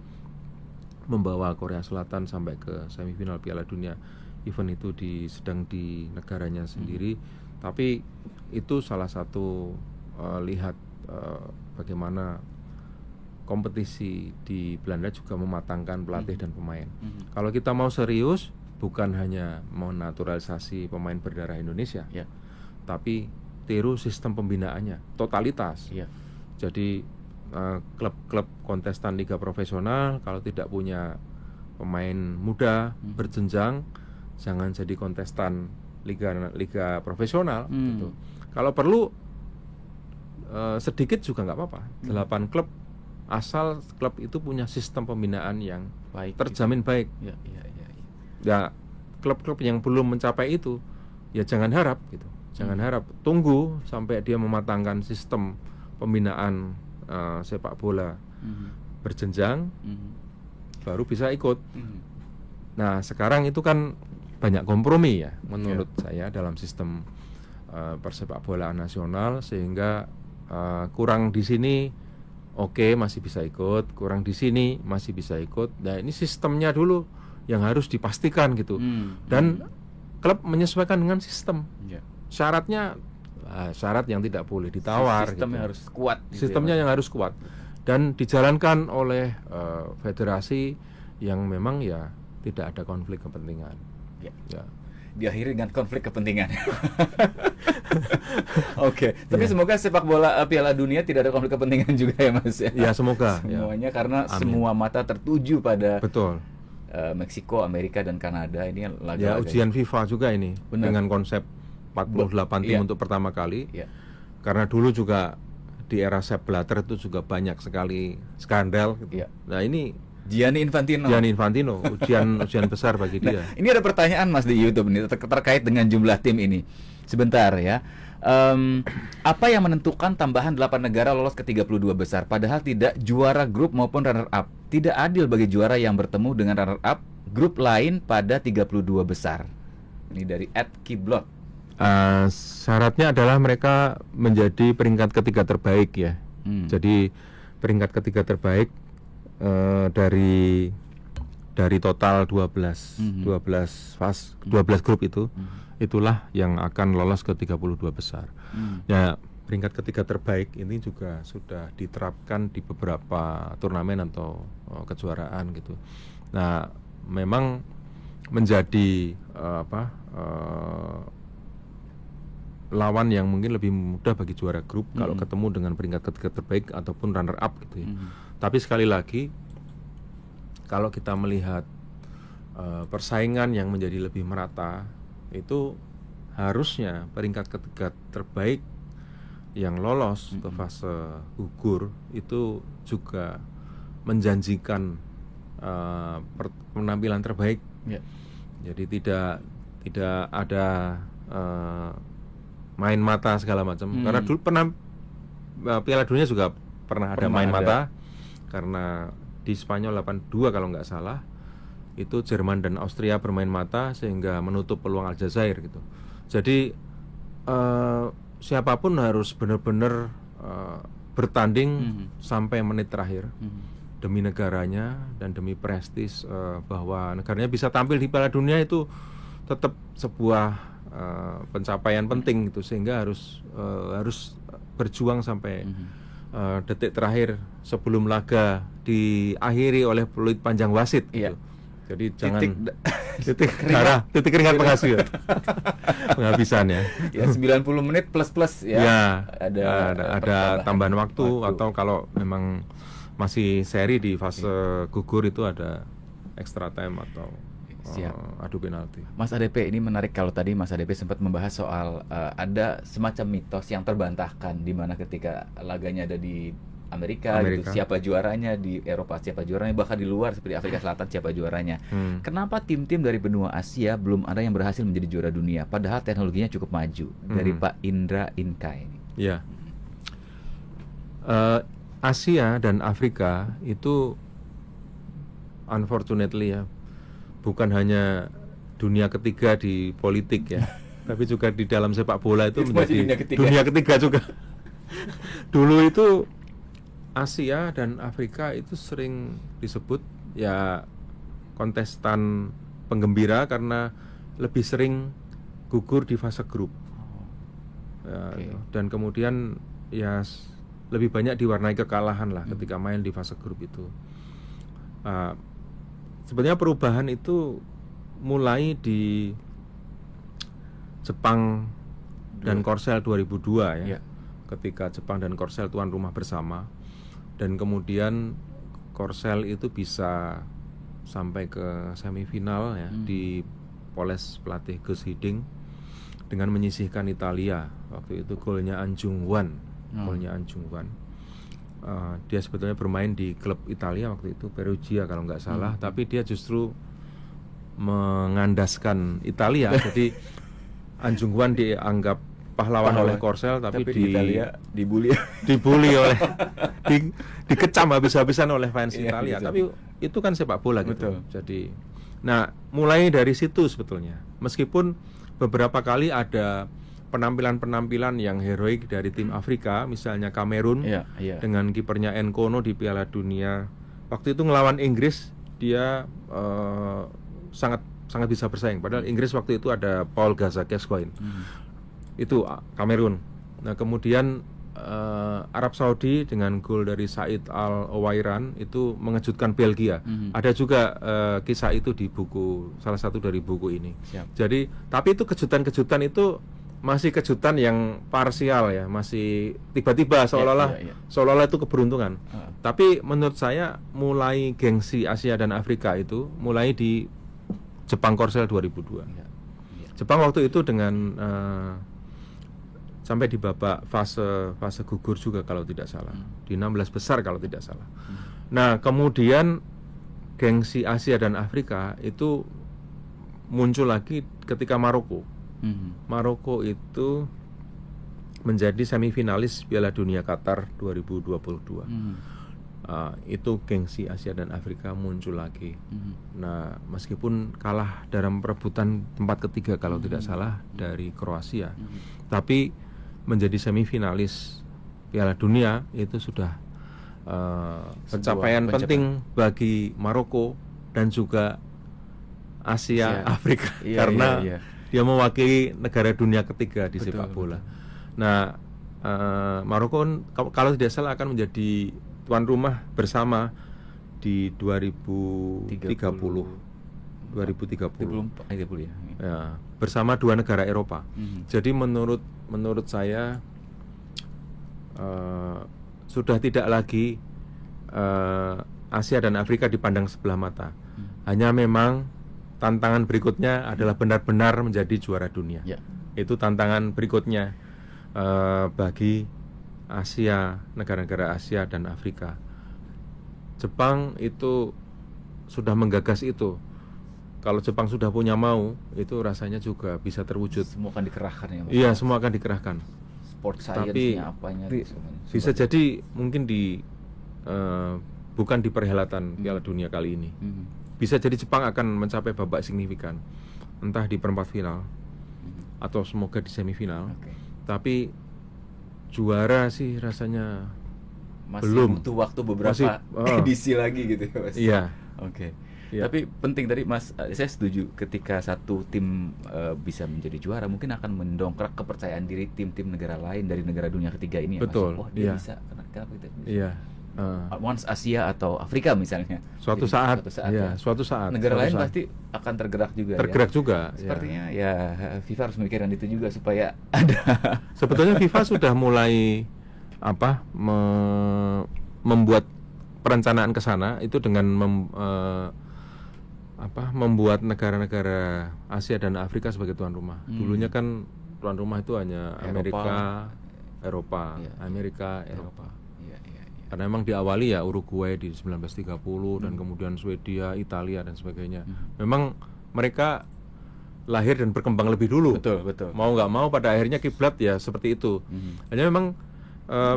membawa Korea Selatan sampai ke semifinal Piala Dunia. Event itu sedang di negaranya sendiri, tapi itu salah satu lihat bagaimana kompetisi di Belanda juga mematangkan pelatih dan pemain. Kalau kita mau serius, bukan hanya menaturalisasi pemain berdarah Indonesia, Ya. tapi tiru sistem pembinaannya, totalitas. Ya. Jadi klub-klub kontestan liga profesional kalau tidak punya pemain muda berjenjang, jangan jadi kontestan liga profesional. Gitu. Kalau perlu sedikit juga nggak apa-apa. 8 klub, asal klub itu punya sistem pembinaan yang Baik. terjamin baik. Ya, ya, ya, ya. Ya, klub-klub yang belum mencapai itu, ya jangan harap gitu. Jangan harap, tunggu sampai dia mematangkan sistem pembinaan sepak bola berjenjang, baru bisa ikut. Nah, sekarang itu kan banyak kompromi ya menurut saya dalam sistem persepak bolaan nasional, sehingga kurang di sini oke, masih bisa ikut, kurang di sini masih bisa ikut. Nah, ini sistemnya dulu yang harus dipastikan gitu. Dan klub menyesuaikan dengan sistem. Ya. Syaratnya syarat yang tidak boleh ditawar. Sistemnya gitu. harus kuat. Gitu Sistemnya yang harus kuat dan dijalankan oleh federasi yang memang ya tidak ada konflik kepentingan. Ya. Ya. Diakhiri dengan konflik kepentingan. Oke, tapi semoga sepak bola Piala Dunia tidak ada konflik kepentingan juga ya Mas ya. Ya, semoga. Semuanya karena Amin. semua mata tertuju pada Betul. Meksiko, Amerika dan Kanada. Ini laga Ya, ujian FIFA juga ini. Benar. Dengan konsep 48 tim Iya. untuk pertama kali. Ya. Karena dulu juga di era Sepp Blatter itu juga banyak sekali skandal gitu. Iya. Nah, ini Gianni Infantino. Gianni Infantino, ujian besar bagi dia. Ini ada pertanyaan Mas di YouTube ini terkait dengan jumlah tim ini. Sebentar ya. Apa yang menentukan tambahan 8 negara lolos ke 32 besar padahal tidak juara grup maupun runner up? Tidak adil bagi juara yang bertemu dengan runner up grup lain pada 32 besar. Ini dari @kiblot. Syaratnya adalah mereka menjadi peringkat ketiga terbaik ya. Jadi peringkat ketiga terbaik dari total 12 grup itu, itulah yang akan lolos ke 32 besar. Ya, peringkat ketiga terbaik ini juga sudah diterapkan di beberapa turnamen atau kejuaraan gitu. Nah, memang menjadi lawan yang mungkin lebih mudah bagi juara grup kalau ketemu dengan peringkat ketiga terbaik ataupun runner up gitu ya. Tapi sekali lagi, kalau kita melihat persaingan yang menjadi lebih merata, itu harusnya peringkat ketiga terbaik yang lolos ke fase gugur itu juga menjanjikan penampilan terbaik. Ya. Jadi tidak ada main mata segala macam. Karena dulu pernah Piala Dunia juga pernah ada main mata, karena di Spanyol 82 kalau nggak salah, itu Jerman dan Austria bermain mata sehingga menutup peluang Aljazair gitu. Jadi siapapun harus benar-benar bertanding sampai menit terakhir demi negaranya dan demi prestis bahwa negaranya bisa tampil di Piala Dunia itu tetap sebuah pencapaian penting gitu, sehingga harus berjuang sampai detik terakhir sebelum laga diakhiri oleh peluit panjang wasit gitu. Jadi jangan titik darah, titik keringat penghasil penghabisan ya. Ya 90 menit plus ya. Ada tambahan waktu atau kalau memang masih seri di fase gugur itu ada extra time atau adu penalti. Mas ADP, ini menarik kalau tadi Mas ADP sempat membahas soal ada semacam mitos yang terbantahkan di mana ketika laganya ada di Amerika. Gitu, siapa juaranya, di Eropa siapa juaranya, bahkan di luar seperti Afrika Selatan siapa juaranya. Kenapa tim-tim dari benua Asia belum ada yang berhasil menjadi juara dunia padahal teknologinya cukup maju? Dari Pak Indra Inka ini. Ya. Asia dan Afrika itu unfortunately ya, bukan hanya dunia ketiga di politik ya, tapi juga di dalam sepak bola itu menjadi dunia ketiga juga. Dulu itu Asia dan Afrika itu sering disebut ya kontestan penggembira karena lebih sering gugur di fase grup. Dan kemudian ya lebih banyak diwarnai kekalahan lah ketika main di fase grup itu. Sebenarnya perubahan itu mulai di Jepang dan Korsel 2002 ya. Ketika Jepang dan Korsel tuan rumah bersama, dan kemudian Korsel itu bisa sampai ke semifinal ya di Poles pelatih Gus Hiding dengan menyisihkan Italia. Waktu itu golnya An Jung-hwan. Dia sebetulnya bermain di klub Italia waktu itu, Perugia kalau nggak salah, tapi dia justru mengandaskan Italia. Jadi An Jung-hwan dianggap pahlawan oleh Korsel, tapi di Italia dibully oleh dikecam habis-habisan oleh fans Italia. Tapi itu kan sepak bola gitu. Betul. Jadi, nah mulai dari situ sebetulnya, meskipun beberapa kali ada penampilan-penampilan yang heroik dari tim Afrika, misalnya Kamerun dengan kipernya Nkono di Piala Dunia. Waktu itu ngelawan Inggris, dia sangat bisa bersaing. Padahal Inggris waktu itu ada Paul Gascoigne. Itu Kamerun. Nah kemudian Arab Saudi dengan gol dari Said Al-Owairan itu mengejutkan Belgia. Ada juga kisah itu di buku, salah satu dari buku ini. Jadi tapi itu kejutan-kejutan itu masih kejutan yang parsial ya, masih tiba-tiba seolah-olah itu keberuntungan. Tapi menurut saya mulai gengsi Asia dan Afrika itu mulai di Jepang Korsel 2002. Jepang waktu itu dengan sampai di babak fase gugur juga kalau tidak salah, di 16 besar kalau tidak salah. Nah kemudian gengsi Asia dan Afrika itu muncul lagi ketika Maroko. Maroko itu menjadi semifinalis Piala Dunia Qatar 2022. Itu gengsi Asia dan Afrika muncul lagi. Nah meskipun kalah dalam perebutan tempat ketiga kalau tidak salah dari Kroasia, tapi menjadi semifinalis Piala Dunia itu sudah pencapaian penting bagi Maroko dan juga Asia Afrika karena dia mewakili negara dunia ketiga di sepak bola. Nah Maroko kalau tidak salah akan menjadi tuan rumah bersama di 2030 ya, bersama dua negara Eropa. Jadi menurut saya sudah tidak lagi Asia dan Afrika dipandang sebelah mata. Hanya memang tantangan berikutnya adalah benar-benar menjadi juara dunia. Itu tantangan berikutnya bagi Asia, negara-negara Asia dan Afrika. Jepang itu sudah menggagas itu. Kalau Jepang sudah punya mau, itu rasanya juga bisa terwujud. Semua akan dikerahkan ya. Iya, semua akan dikerahkan. Sport tapi science-nya apanya bisa jadi mungkin bukan di perhelatan Piala Dunia kali ini. Bisa jadi Jepang akan mencapai babak signifikan, entah di perempat final atau semoga di semifinal. Tapi juara sih rasanya masih belum. Butuh waktu beberapa edisi lagi gitu ya Mas. Iya. Ya. Tapi penting tadi Mas, saya setuju ketika satu tim bisa menjadi juara mungkin akan mendongkrak kepercayaan diri tim-tim negara lain dari negara dunia ketiga ini ya. Betul. Mas. Dia bisa, kenapa kita bisa? Iya. Once Asia atau Afrika misalnya. Suatu saat negara lain pasti akan tergerak juga. Juga. Sepertinya ya FIFA harus memikirkan itu juga supaya ada. Sebetulnya FIFA sudah mulai membuat perencanaan ke sana itu dengan membuat negara-negara Asia dan Afrika sebagai tuan rumah. Dulunya kan tuan rumah itu hanya Amerika, Eropa. Karena memang diawali ya Uruguay di 1930 dan kemudian Swedia, Italia dan sebagainya. Memang mereka lahir dan berkembang lebih dulu. Betul. Mau nggak mau pada akhirnya kiblat ya seperti itu. Hanya memang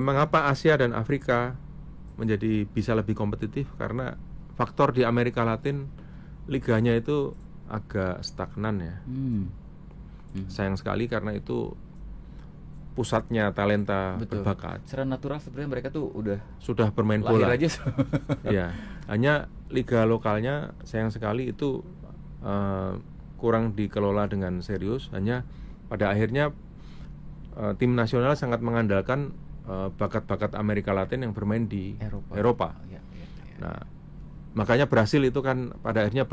mengapa Asia dan Afrika menjadi bisa lebih kompetitif karena faktor di Amerika Latin liganya itu agak stagnan ya. Sayang sekali karena itu pusatnya talenta berbakat. Secara natural sebenarnya mereka tuh sudah bermain bola. Lahir aja. Ya, hanya liga lokalnya sayang sekali itu kurang dikelola dengan serius. Hanya pada akhirnya tim nasional sangat mengandalkan bakat-bakat Amerika Latin yang bermain di Eropa. Ya, ya, ya. Nah, makanya Brasil itu kan pada akhirnya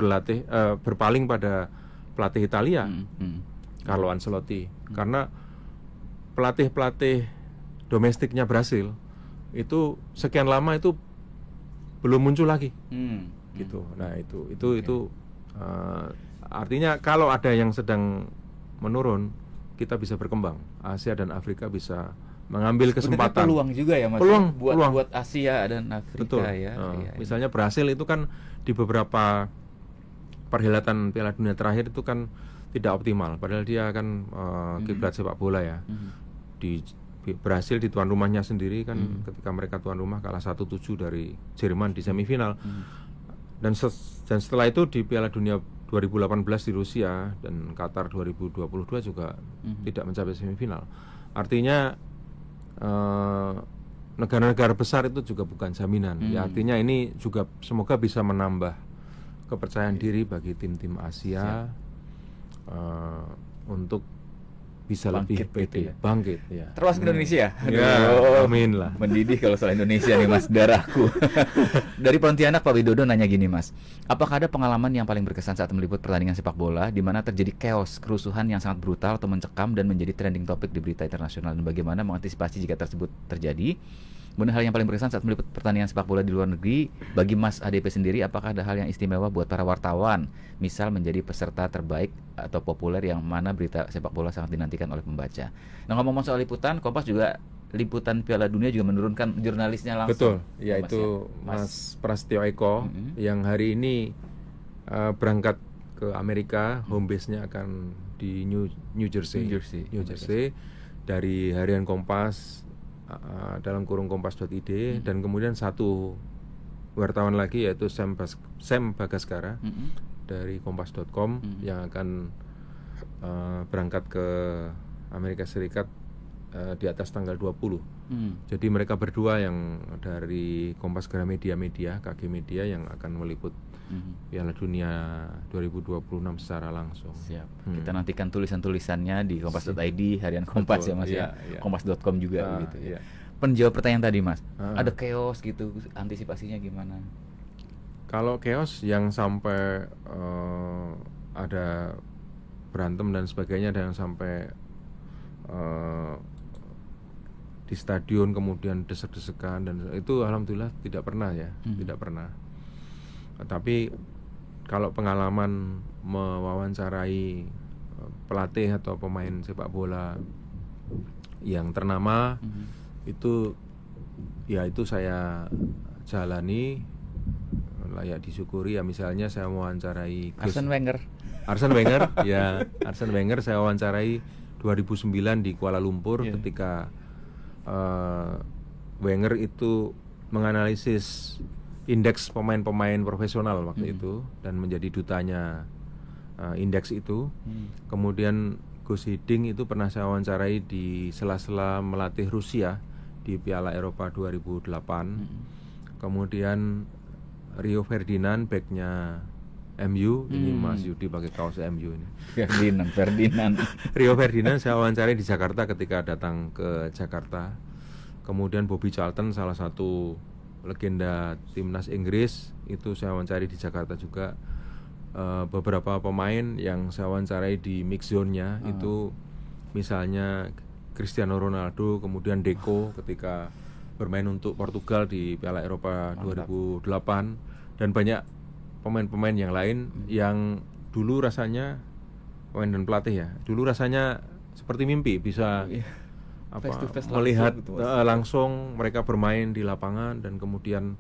berpaling pada pelatih Italia, Carlo Ancelotti, karena pelatih-pelatih domestiknya Brasil itu sekian lama itu belum muncul lagi, gitu. Nah itu artinya kalau ada yang sedang menurun, kita bisa berkembang. Asia dan Afrika bisa mengambil Sebenarnya kesempatan. peluang juga ya Mas. Peluang, buat peluang. buat Asia dan Afrika. Betul. Ya. Iya. Misalnya Brasil itu kan di beberapa perhelatan Piala Dunia terakhir itu kan tidak optimal. Padahal dia kan kiblat sepak bola ya. Di Brasil di tuan rumahnya sendiri kan ketika mereka tuan rumah kalah 1-7 dari Jerman di semifinal. Dan setelah itu di Piala Dunia 2018 di Rusia dan Qatar 2022 juga tidak mencapai semifinal. Artinya negara-negara besar itu juga bukan jaminan. Ya, artinya ini juga semoga bisa menambah kepercayaan diri bagi tim-tim Asia untuk bisa Bangkit lebih pede, gitu ya. bangkit. Ya. Termasuk Indonesia. Ya, amin lah. Mendidih kalau soal Indonesia nih Mas, darahku. Dari Pontianak Pak Widodo nanya gini Mas, apakah ada pengalaman yang paling berkesan saat meliput pertandingan sepak bola di mana terjadi chaos, kerusuhan yang sangat brutal atau mencekam dan menjadi trending topik di berita internasional, dan bagaimana mengantisipasi jika tersebut terjadi? Kemudian hal yang paling berkesan saat meliput pertandingan sepak bola di luar negeri bagi Mas ADP sendiri, apakah ada hal yang istimewa buat para wartawan, misal menjadi peserta terbaik atau populer yang mana berita sepak bola sangat dinantikan oleh pembaca. Nah, ngomong soal liputan, Kompas juga liputan Piala Dunia juga menurunkan jurnalisnya langsung. Betul, yaitu Mas Prasetyo Eko yang hari ini berangkat ke Amerika, home base-nya akan di New Jersey. Dari harian Kompas dalam kurung kompas.id dan kemudian satu wartawan lagi yaitu Sam Bagaskara dari kompas.com yang akan berangkat ke Amerika Serikat di atas tanggal 20. Jadi mereka berdua yang dari Kompas Gramedia Media, KG Media yang akan meliput Piala Dunia 2026 secara langsung. Siap. Kita nantikan tulisan-tulisannya di kompas.id, harian Kompas. Betul, ya Mas ya. Kompas.com juga gitu ya. Penjawab pertanyaan tadi Mas, ada chaos gitu, antisipasinya gimana? Kalau chaos yang sampai ada berantem dan sebagainya, ada yang sampai di stadion kemudian desek-desekan dan itu alhamdulillah tidak pernah ya, tidak pernah. Tapi kalau pengalaman mewawancarai pelatih atau pemain sepak bola yang ternama itu ya itu saya jalani, layak disyukuri ya. Misalnya saya mewawancarai Arsene Wenger ya, Arsene Wenger saya wawancarai 2009 di Kuala Lumpur ketika Wenger itu menganalisis indeks pemain-pemain profesional waktu itu dan menjadi dutanya indeks itu. Kemudian Gus Hiding itu pernah saya wawancarai di sela-sela melatih Rusia di Piala Eropa 2008. Kemudian Rio Ferdinand, backnya MU, ini Mas Yudi pakai kaos MU ini. Ferdinand. Rio Ferdinand saya wawancarai di Jakarta ketika datang ke Jakarta. Kemudian Bobby Charlton, salah satu legenda timnas Inggris, itu saya wawancarai di Jakarta juga. Beberapa pemain yang saya wawancarai di mix zone-nya itu misalnya Cristiano Ronaldo, kemudian Deco ketika bermain untuk Portugal di Piala Eropa 2008 dan banyak pemain-pemain yang lain yang dulu rasanya pemain dan pelatih ya, dulu rasanya seperti mimpi bisa Face to face melihat langsung, langsung mereka bermain di lapangan dan kemudian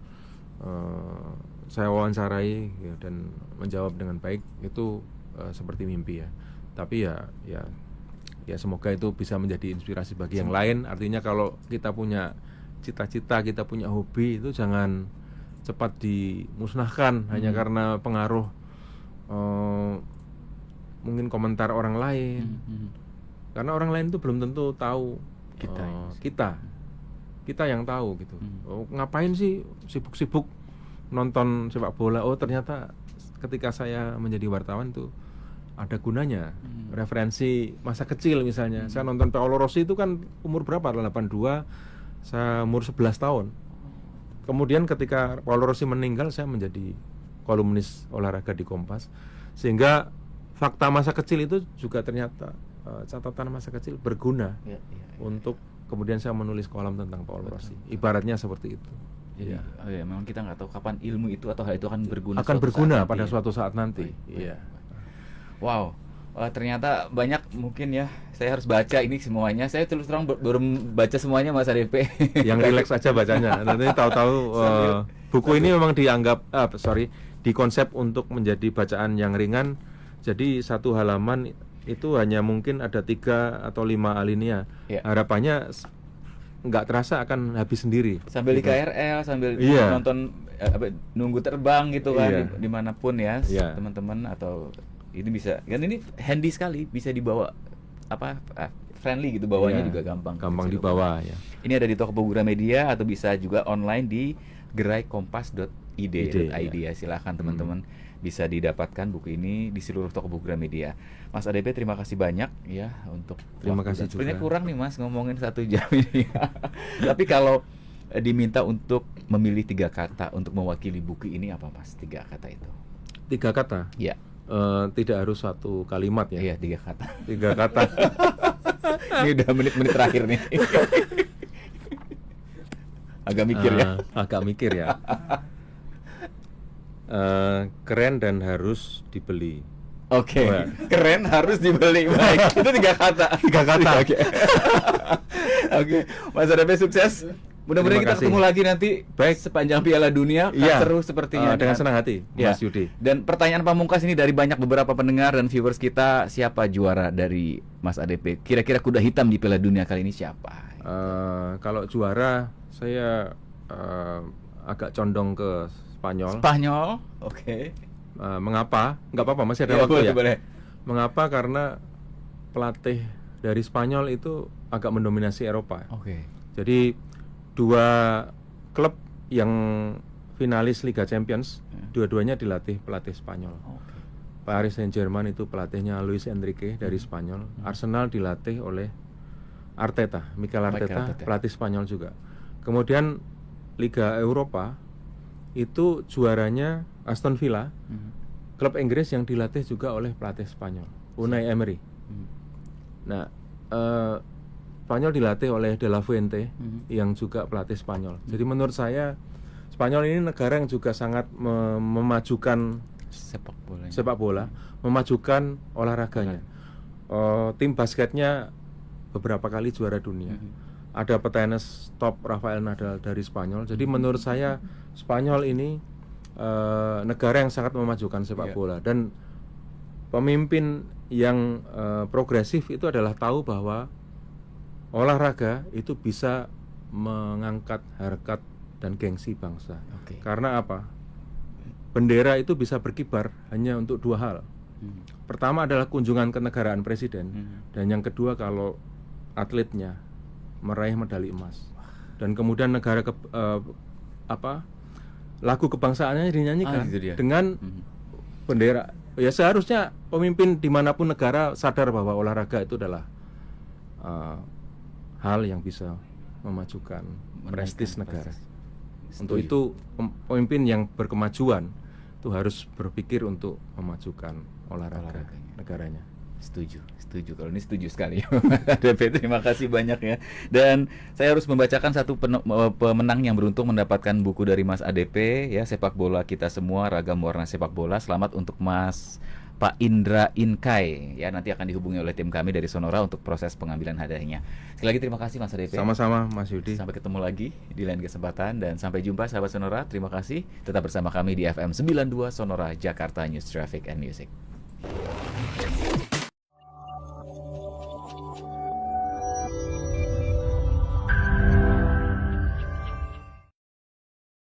saya wawancarai ya, dan menjawab dengan baik itu seperti mimpi ya. Tapi ya semoga itu bisa menjadi inspirasi bagi yang lain. Artinya kalau kita punya cita-cita, kita punya hobi itu jangan cepat dimusnahkan hanya karena pengaruh mungkin komentar orang lain. Karena orang lain itu belum tentu tahu kita yang tahu gitu. Ngapain sih sibuk-sibuk nonton sepak bola? Oh ternyata ketika saya menjadi wartawan tuh ada gunanya. Referensi masa kecil misalnya, saya nonton Paolo Rossi itu kan umur berapa? 82. Saya umur 11 tahun. Kemudian ketika Paul Rossi meninggal, saya menjadi kolumnis olahraga di Kompas. Sehingga fakta masa kecil itu juga ternyata catatan masa kecil berguna untuk kemudian saya menulis kolam tentang Paul Rossi. Ibaratnya seperti itu. Jadi, memang kita nggak tahu kapan ilmu itu atau hal itu akan berguna. Akan berguna pada nanti. suatu saat nanti. Iya. Wow. Ternyata banyak mungkin ya. Saya harus baca ini semuanya. Saya terus terang baru baca semuanya Mas ADP. Yang rileks aja bacanya. Nanti tahu-tahu buku ini memang dianggap dikonsep untuk menjadi bacaan yang ringan. Jadi satu halaman itu hanya mungkin ada 3 atau 5 alinea. Harapannya nggak terasa akan habis sendiri. Sambil di KRL, sambil nonton nunggu terbang gitu kan, dimanapun ya teman-teman, atau ini bisa kan, ini handy sekali, bisa dibawa friendly gitu, bawanya juga gampang dibawa ya. Ini ada di Tokopedia Gramedia atau bisa juga online di geraikompas.id ya. Silakan teman-teman bisa didapatkan buku ini di seluruh Tokopedia Gramedia. Mas ADP, terima kasih banyak ya untuk terima kasih juga. Sebenarnya kurang nih Mas ngomongin 1 jam ini. Tapi kalau diminta untuk memilih 3 kata untuk mewakili buku ini, apa Mas 3 kata itu? 3 kata? Iya. Tidak harus 1 kalimat ya? Iya, 3 kata. 3 kata. Ini udah menit-menit terakhir nih. Agak mikir ya. Agak mikir ya. Keren dan harus dibeli. Oke. Keren, harus dibeli. Baik, itu 3 kata. 3 kata. Oke. Mas ADP sukses. Mudah-mudahan kita ketemu lagi nanti sepanjang Piala Dunia. Seru sepertinya. Dengan senang hati, Mas Yudi. Dan pertanyaan pamungkas ini dari banyak beberapa pendengar dan viewers kita, siapa juara dari Mas ADP? Kira-kira kuda hitam di Piala Dunia kali ini siapa? Kalau juara, saya agak condong ke Spanyol. Spanyol, oke. Mengapa? Nggak apa-apa, masih ada waktu ya. Boleh. Mengapa? Karena pelatih dari Spanyol itu agak mendominasi Eropa. Oke. Jadi 2 klub yang finalis Liga Champions, dua-duanya dilatih pelatih Spanyol. Paris Saint-Germain itu pelatihnya Luis Enrique dari Spanyol. Arsenal dilatih oleh Mikel Arteta, pelatih Spanyol juga. Kemudian Liga Eropa itu juaranya Aston Villa, klub Inggris yang dilatih juga oleh pelatih Spanyol, Unai Emery. Nah, Spanyol dilatih oleh De La Fuente yang juga pelatih Spanyol. Jadi menurut saya Spanyol ini negara yang juga sangat memajukan sepak bola, memajukan olahraganya. Tim basketnya beberapa kali juara dunia. Ada petenis top Rafael Nadal dari Spanyol. Jadi menurut saya Spanyol ini negara yang sangat memajukan sepak bola, dan pemimpin yang progresif itu adalah tahu bahwa olahraga itu bisa mengangkat harkat dan gengsi bangsa. Karena apa? Bendera itu bisa berkibar hanya untuk 2 hal. Pertama adalah kunjungan kenegaraan presiden, dan yang kedua kalau atletnya meraih medali emas. Dan kemudian lagu kebangsaannya dinyanyikan dengan bendera. Ya seharusnya pemimpin dimanapun negara sadar bahwa olahraga itu adalah hal yang bisa memajukan prestis negara. Untuk itu pemimpin yang berkemajuan itu harus berpikir untuk memajukan olahraga negaranya. Setuju. Kalau ini setuju sekali. ADP, terima kasih banyak ya. Dan saya harus membacakan satu pemenang yang beruntung mendapatkan buku dari Mas ADP ya, Sepak Bola Kita Semua, Ragam Warna Sepak Bola. Selamat untuk Pak Indra Inkai ya, nanti akan dihubungi oleh tim kami dari Sonora untuk proses pengambilan hadiahnya. Sekali lagi terima kasih Mas ADP. Sama-sama Mas Yudi. Sampai ketemu lagi di lain kesempatan, dan sampai jumpa sahabat Sonora. Terima kasih. Tetap bersama kami di FM 92 Sonora Jakarta, News Traffic and Music.